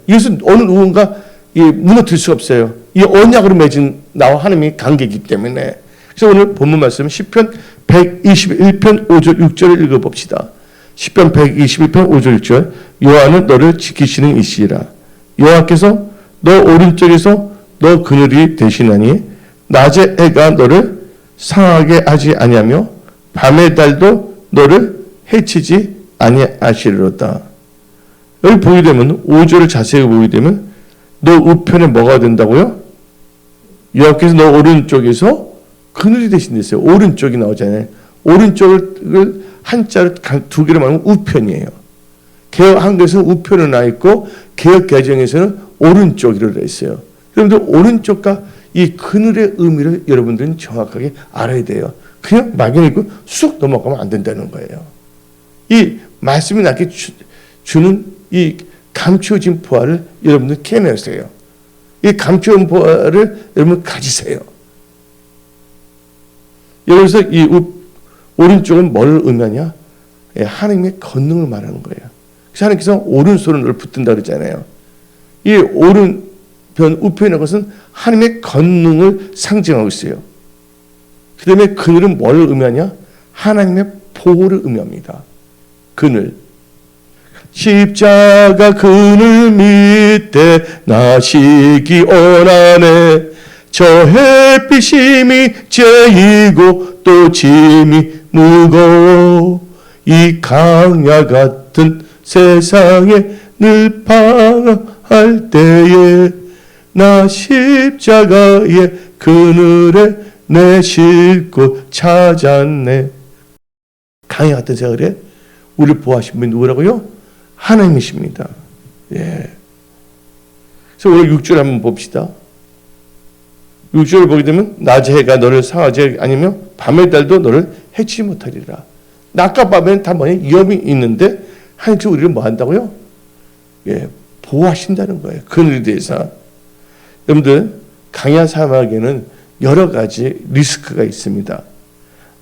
이것은 어느 누군가 무너뜨릴 수 없어요. 이 언약으로 맺은 나와 하나님의 관계이기 때문에. 그래서 오늘 본문 말씀 시편 121편 5절 6절을 읽어봅시다. 시편 121편 5절 6절. 여호와는 너를 지키시는 이시라. 여호와께서 너 오른쪽에서 너 그늘이 되시나니 낮에 해가 너를 상하게 하지 아니하며 밤의 달도 너를 해치지 아니하시리로다. 여기 보게 되면 5절을 자세히 보게 되면 너 우편에 뭐가 된다고요? 여호와께서 너 오른쪽에서 그늘이 되신댔어요. 오른쪽이 나오잖아요. 오른쪽을 한자로 두 개로 말하면 우편이에요. 개혁 한글에서는 우편으로 나와 있고 개혁 개정에서는 오른쪽이라고 되어 있어요. 여러분들 오른쪽과 이 그늘의 의미를 여러분들은 정확하게 알아야 돼요. 그냥 막연히 있고 쑥 넘어가면 안 된다는 거예요. 이 말씀이 나에게 주는 이 감추어진 보화를 여러분들 캐내세요. 이 감추어진 보화를 여러분 가지세요. 여기서 이 오른쪽은 뭘 의미하냐? 하나님의 권능을 말하는 거예요. 그래서 하나님께서 오른손을 너를 붙든다 그랬잖아요. 이 오른편, 우편이라는 것은 하나님의 권능을 상징하고 있어요. 그 다음에 그늘은 뭘 의미하냐? 하나님의 보호를 의미합니다. 그늘. 십자가 그늘 밑에 나시기 원하네. 저 햇빛이 죄이고 또 짐이 무거워. 이 강야 같은 세상에 늘 방황할 때에 나 십자가의 그늘에 내 쉴 곳 찾았네. 강야 같은 세상에 우리를 보호하신 분이 누구라고요? 하나님이십니다. 그래서 오늘 6절 한번 봅시다. 6절을 보게 되면 낮의 해가 너를 상하지 아니며 밤의 달도 너를 해치지 못하리라. 낮과 밤에는 다 뭐냐? 위험이 있는데 하나님께서 우리를 뭐 한다고요? 보호하신다는 거예요. 그늘에 대해서. 여러분들, 강야 사막에는 여러 가지 리스크가 있습니다.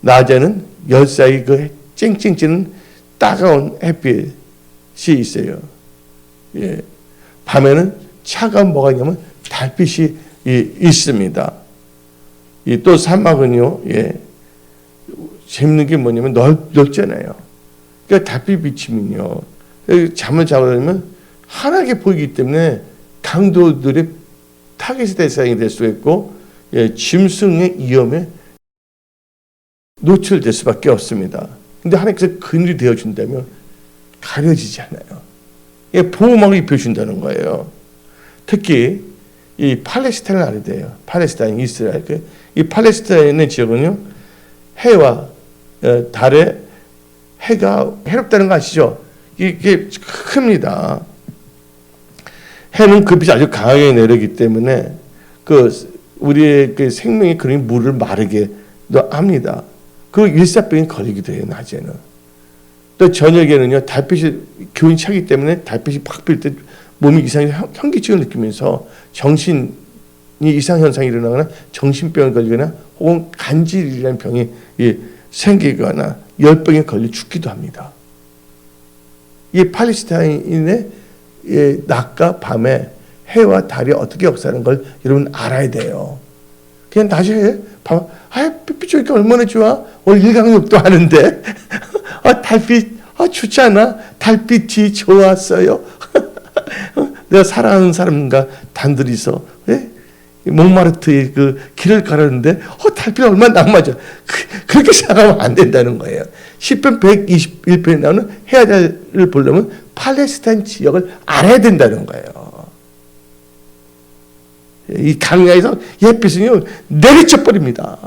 낮에는 열사이 그 쨍쨍 찌는 따가운 햇빛이 있어요. 밤에는 차가운 뭐가 있냐면 달빛이 있습니다. 또 사막은요, 재밌는 게 뭐냐면 넓잖아요. 그러니까 달빛 비치면요, 잠을 자고 나면 환하게 보이기 때문에 강도들의 타겟의 대상이 될 수 있고, 짐승의 위험에 노출될 수밖에 없습니다. 근데 하나님께서 그늘이 되어준다면 가려지지 않아요. 보호막을 입혀준다는 거예요. 특히 이 팔레스타인을 알아야 돼요. 팔레스타인, 이스라엘. 이 팔레스타인의 지역은요, 해와 달에 해가 해롭다는 거 아시죠? 이게 큽니다. 해는 그 빛이 아주 강하게 내리기 때문에 우리의 그 생명의 그런 물을 마르게도 합니다. 그 일사병이 걸리기도 해요, 낮에는. 또 저녁에는요, 달빛이 기온이 차기 때문에 달빛이 팍 빌 때 몸이 현기증을 느끼면서 정신이 이상현상이 일어나거나 정신병을 걸리거나 혹은 간질이라는 병이 생기거나 열병에 걸려 죽기도 합니다. 이 팔레스타인의 낮과 밤에 해와 달이 어떻게 역사하는 걸 여러분 알아야 돼요. 그냥 낮에 밤, 빛 좋으니까 얼마나 좋아? 오늘 일광욕도 하는데 달빛 좋지 않아? 달빛이 좋았어요. 내가 사랑하는 사람과 단둘이서 몽마르트의 그 길을 가르는데 달빛이 얼마나 낭만이죠. 그렇게 생각하면 안 된다는 거예요. 시편 121편에 나오는 해와 달을 보려면 팔레스타인 지역을 알아야 된다는 거예요. 이 강야에서 햇빛은요 내리쳐 버립니다.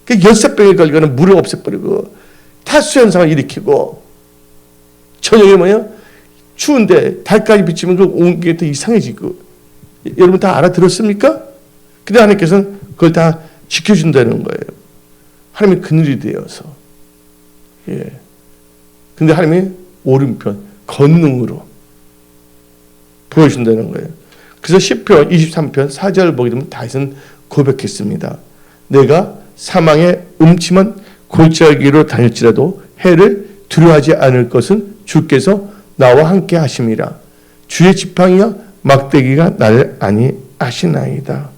그 열사병에 걸리거나 물을 없애버리고 탈수 현상을 일으키고, 저녁에 뭐냐, 추운데 달까지 비치면 그 온 게 더 이상해지고, 여러분 다 알아들었습니까? 근데 하나님께서는 그걸 다 지켜준다는 거예요. 하나님의 그늘이 되어서. 근데 하나님의 오른편 권능으로 보여준다는 거예요. 그래서 시편 23편 4절 보게 되면 다윗은 고백했습니다. 내가 사망의 음침한 골짜기로 다닐지라도 해를 두려워하지 않을 것은 주께서 나와 함께 하심이라. 주의 지팡이와 막대기가 나를 안위하시나이다.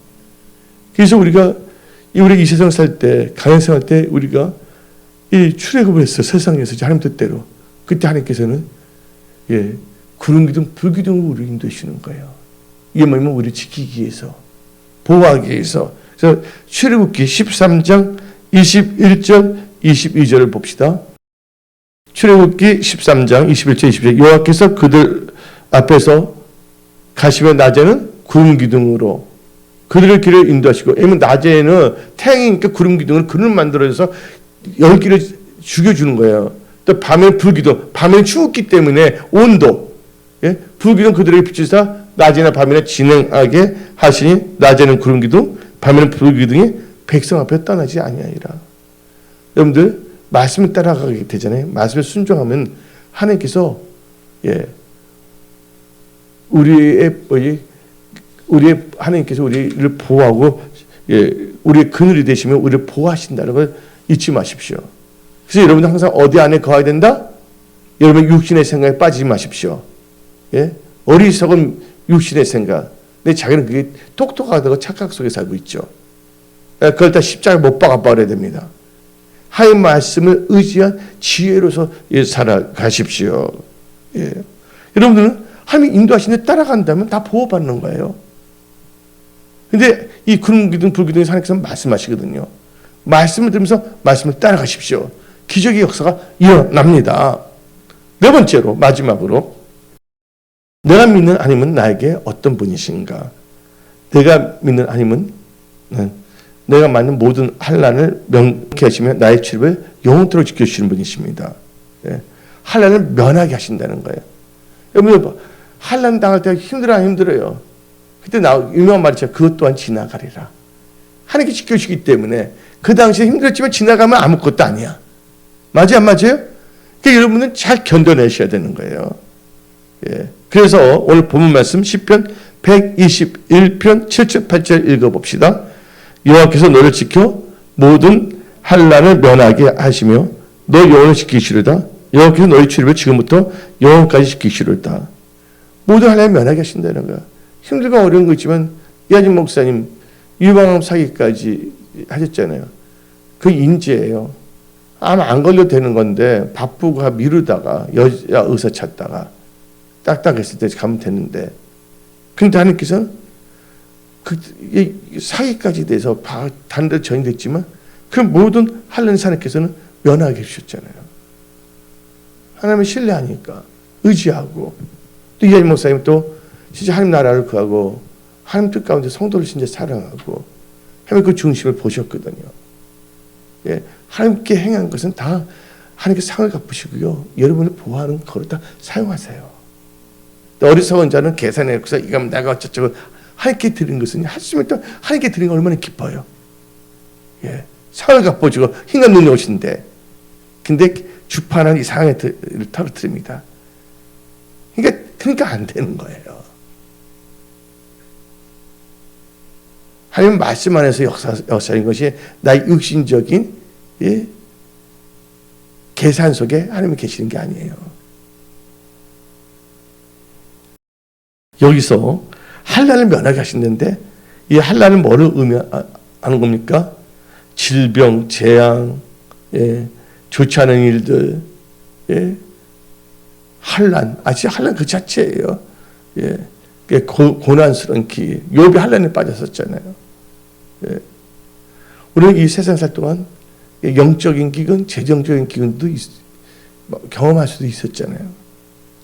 그래서 우리가 우리 이 세상 살 때, 가난 생활 때 우리가 이 출애굽을 했어. 세상에서 하나님 뜻대로. 그때 하나님께서는 구름 기둥, 불 기둥으로 우리를 인도하시는 거예요. 이게 뭐냐면 우리를 지키기 위해서, 보호하기 위해서. 그래서 출애굽기 13장 21절 22절을 봅시다. 출애굽기 13장 21절 22절. 여호와께서 그들 앞에서 가시며 낮에는 구름 기둥으로 그들의 길을 인도하시고, 왜냐면 낮에는 태양이니까 구름 기둥을 그늘 만들어서 열기를 죽여주는 거예요. 또 밤에는 불 기둥, 밤에는 추웠기 때문에 온도, 불 기둥 그들에게 비추사 낮이나 밤이나 진행하게 하시니 낮에는 구름 기둥, 밤에는 불 기둥이 백성 앞에 떠나지 아니하리라. 여러분들 말씀을 따라가게 되잖아요. 말씀에 순종하면 하나님께서 우리의 하나님께서 우리를 보호하고 우리의 그늘이 되시면 우리를 보호하신다는 걸 잊지 마십시오. 그래서 여러분들 항상 어디 안에 거해야 된다? 여러분 육신의 생각에 빠지지 마십시오. 어리석은 육신의 생각. 내 자기는 그게 똑똑하다고 착각 속에 살고 있죠. 그걸 다 십자가에 못 박아 버려야 됩니다. 하나님 말씀을 의지한 지혜로서 살아가십시오. 여러분들은 하나님 인도하시는 데 따라간다면 다 보호받는 거예요. 근데 이 구름 기둥, 불 기둥에서 하나님께서 말씀하시거든요. 말씀을 들으면서 말씀을 따라가십시오. 기적의 역사가 일어납니다. 네 번째로, 마지막으로, 내가 믿는 하나님은 나에게 어떤 분이신가? 내가 믿는 하나님은 내가 맞는 모든 환난을 명케 하시며 나의 출입을 영원토록 지켜주시는 분이십니다. 환난을 면하게 하신다는 거예요. 여러분, 환난 당할 때 힘들어요. 그때 유명한 말이 있죠. 그것 또한 지나가리라. 하나님께 지켜주시기 때문에 그 당시에 힘들었지만 지나가면 아무것도 아니야. 맞아요, 안 맞아요? 그러니까 여러분은 잘 견뎌내셔야 되는 거예요. 그래서 오늘 본문 말씀 시편 121편 7절 8절 읽어봅시다. 여호와께서 너를 지켜 모든 환난을 면하게 하시며 너 영혼을 지키시리다. 여호와께서 너희 출입을 지금부터 영원까지 지키시리다. 모든 하나님 면하게 하신다는 거야. 힘들고 어려운 거 있지만 이하진 목사님 유방암 사기까지 하셨잖아요. 그 인재예요. 암 안 걸려도 되는 건데 바쁘고 미루다가 여자 의사 찾다가 딱딱했을 때 가면 되는데, 근데 하나님께서는 그 사기까지 돼서 다른 데 전이됐지만 그 모든 하나님 하나님께서는 면하게 해주셨잖아요. 하나님을 신뢰하니까 의지하고, 또 이하진 목사님 또 진짜 하나님 나라를 구하고 하나님 뜻 가운데 성도를 진짜 사랑하고 하나님 그 중심을 보셨거든요. 예, 하나님께 행한 것은 다 하나님께 상을 갚으시고요. 여러분을 보호하는 거를 다 사용하세요. 어리석은 자는 계산해서 이건 내가 어쩌고 하나님께 드린 것은 하시면 또 하나님께 드린 거 얼마나 기뻐요. 예, 상을 갚아주고 힘과 능력이 오신데, 근데 주판한 이 상을 터뜨립니다. 그러니까 안 되는 거예요. 하나님 말씀 안에서 역사인 것이 나의 육신적인 계산 속에 하나님이 계시는 게 아니에요. 여기서 한란을 면하게 하시는데, 이 한란은 뭐를 의미하는 겁니까? 질병, 재앙, 좋지 않은 일들, 한란, 진짜 한란 그 자체예요. 고난스러운 기, 욥이 한란에 빠졌었잖아요. 우리는 이 세상 살 동안 영적인 기근, 재정적인 기근도 경험할 수도 있었잖아요.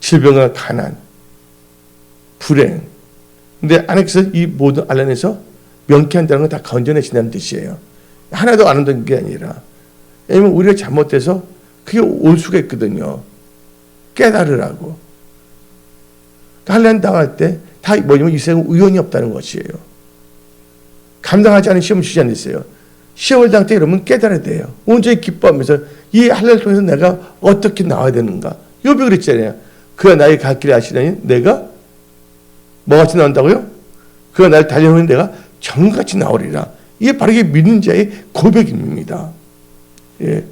질병과 가난, 불행. 근데 하나님께서 이 모든 한란에서 명쾌한다는 건 다 건져내신다는 뜻이에요. 하나도 안 한다는 게 아니라, 왜냐면 우리가 잘못돼서 그게 올 수가 있거든요. 깨달으라고. 한란 당할 때 다 뭐냐면 이 세상은 우연이 없다는 것이에요. 감당하지 않은 시험을 주지 않으세요. 시험을 당할 때 여러분 깨달아야 돼요. 온전히 기뻐하면서 이 한란을 통해서 내가 어떻게 나와야 되는가. 욥이 그랬잖아요. 그가 나의 갈 길을 아시나니 내가 뭐같이 나온다고요? 그가 나를 달려오는 내가 정같이 나오리라. 이게 바로 이게 믿는 자의 고백입니다. 예.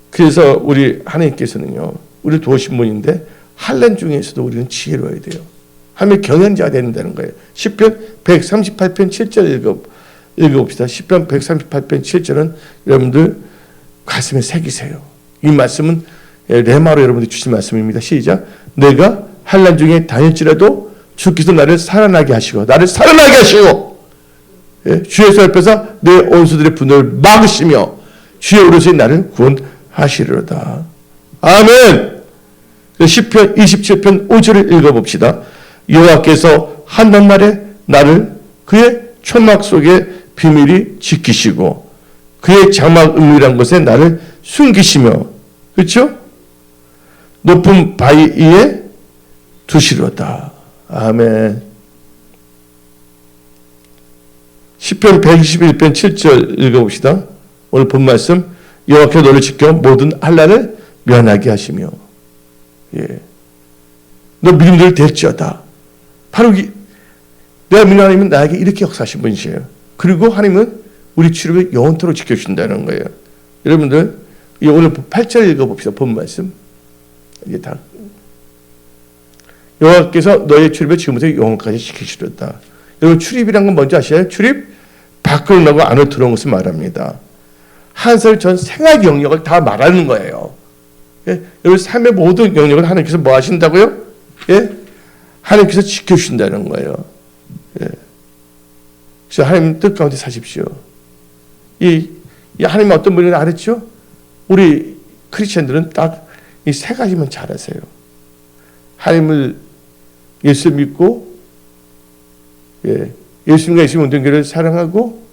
그래서 우리 하나님께서는요, 우리를 도우신 분인데 한란 중에서도 우리는 지혜로워야 돼요. 하나님의 경연자가 된다는 거예요. 시편 138편 7절 읽어봅시다. 시편 138편 7절은 여러분들 가슴에 새기세요. 이 말씀은 레마로 여러분들 주신 말씀입니다. 시작. 내가 한란 중에 다닐지라도 주께서 나를 살아나게 하시고 주의 손 앞에서 내 원수들의 분노를 막으시며 주의 오른손이 나를 구원하시리로다. 아멘. 시편 27편 5절을 읽어봅시다. 여호와께서 한낱날에 나를 그의 천막 속에 비밀히 지키시고 그의 장막 은밀한 곳에 나를 숨기시며, 그렇죠? 높은 바위 위에 두시로다. 아멘. 시편 121편 7절 읽어봅시다. 오늘 본 말씀, 여호와께서 너를 지켜 모든 한란을 면하게 하시며, 너 믿음대로 될지어다. 바로 내가 믿는 하나님은 나에게 이렇게 역사하신 분이세요. 그리고 하나님은 우리 출입을 영원토록 지켜주신다는 거예요. 여러분들 오늘 8절 읽어봅시다. 본 말씀. 이게 다 여호와께서 너의 출입을 지금부터 영원까지 지키시렸다. 여러분 출입이란 건 뭔지 아시나요? 출입, 밖으로 나고 안으로 들어온 것을 말합니다. 한설 전 생활 영역을 다 말하는 거예요. 여러분 삶의 모든 영역을 하나님께서 뭐 하신다고요? 하나님께서 지켜주신다는 거예요. 그래서 하나님 뜻 가운데 사십시오. 이 하나님 어떤 분이 알았죠? 우리 크리스천들은 딱 이 세 가지만 잘하세요. 하나님을 예수 믿고, 예수님과 예수님 운동교를 사랑하고,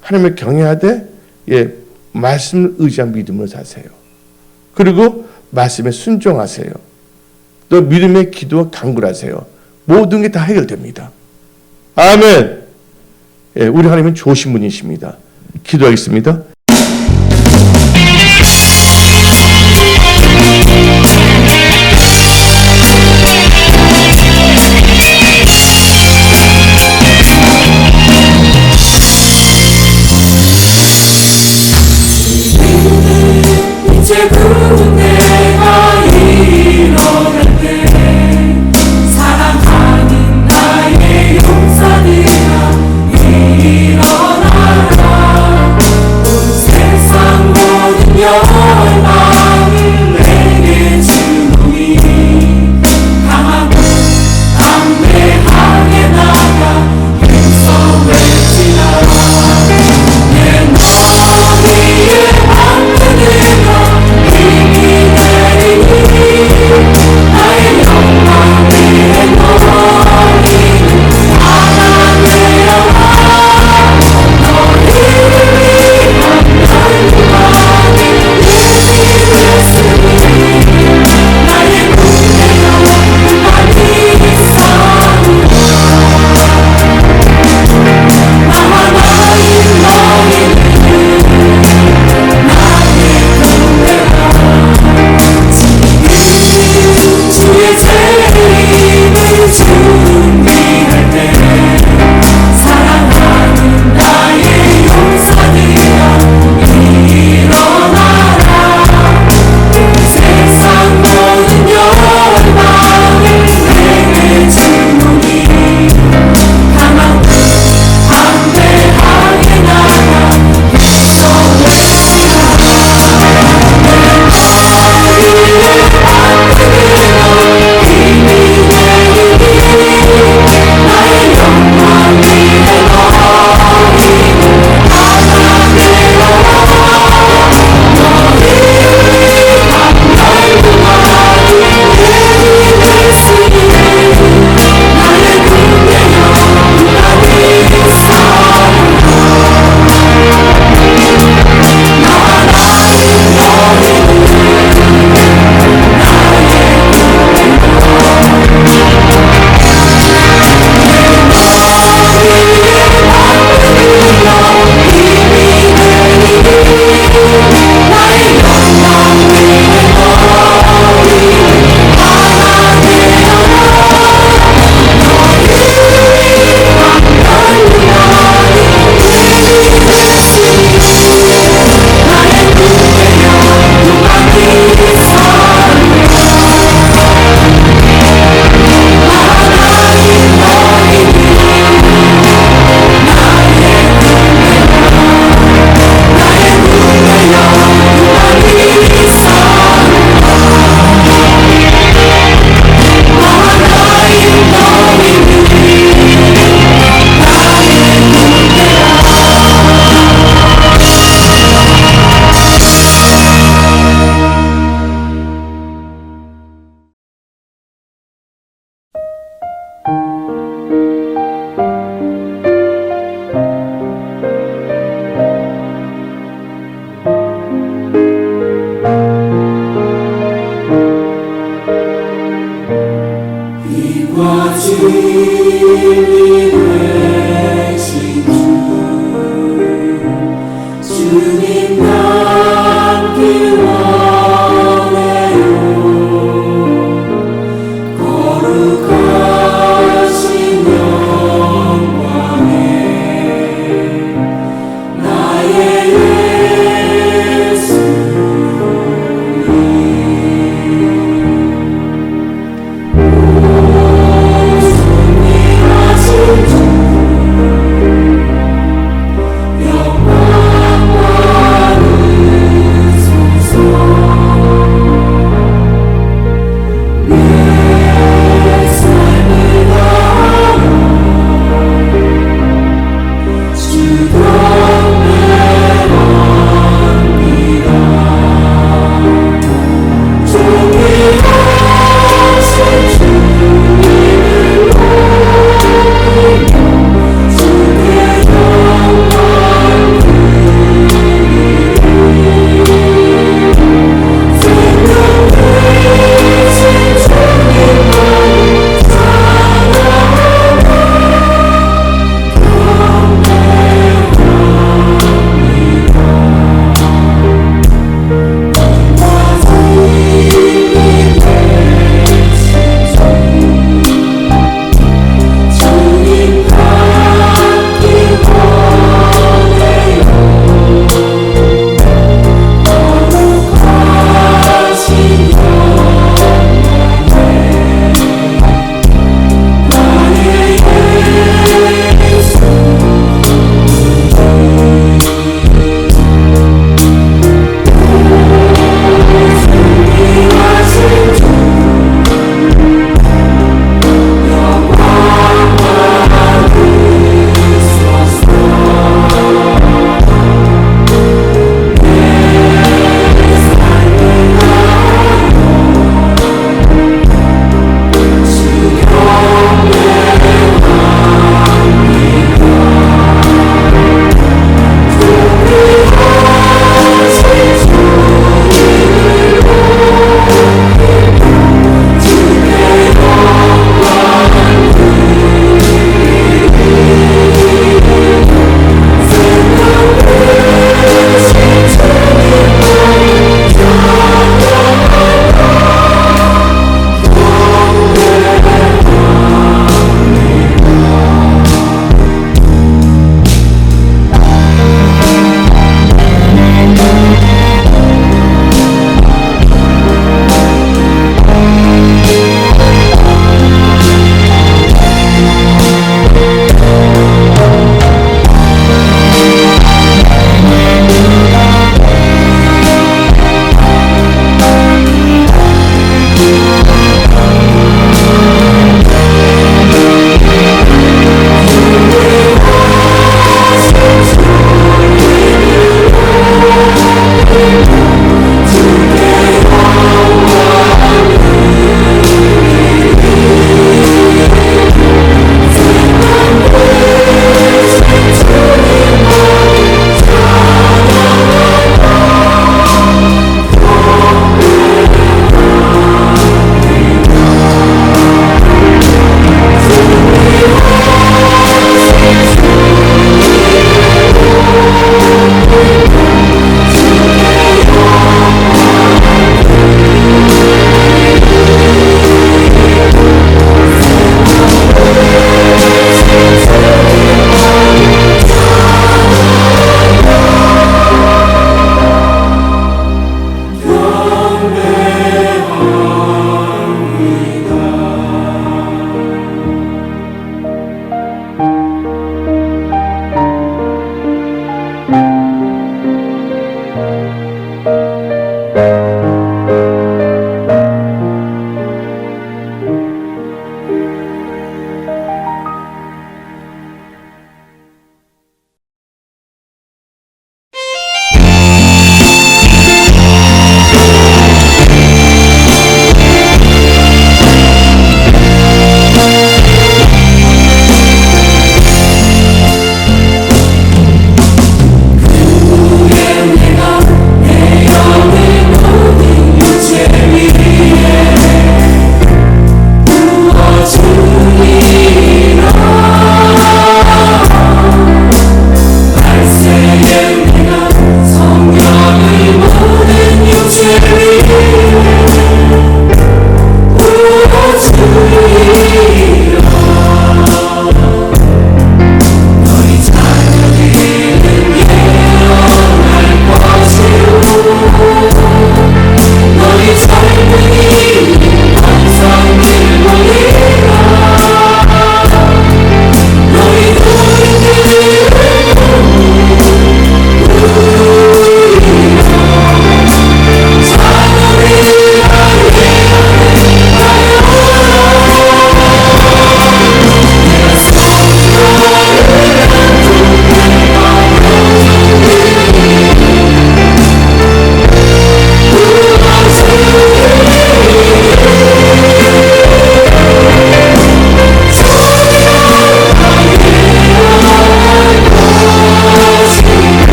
하나님을 경외하되, 말씀을 의지한 믿음으로 사세요. 그리고 말씀에 순종하세요. 또 믿음의 기도와 간구하세요. 모든 게 다 해결됩니다. 아멘. 우리 하나님은 좋으신 분이십니다. 기도하겠습니다.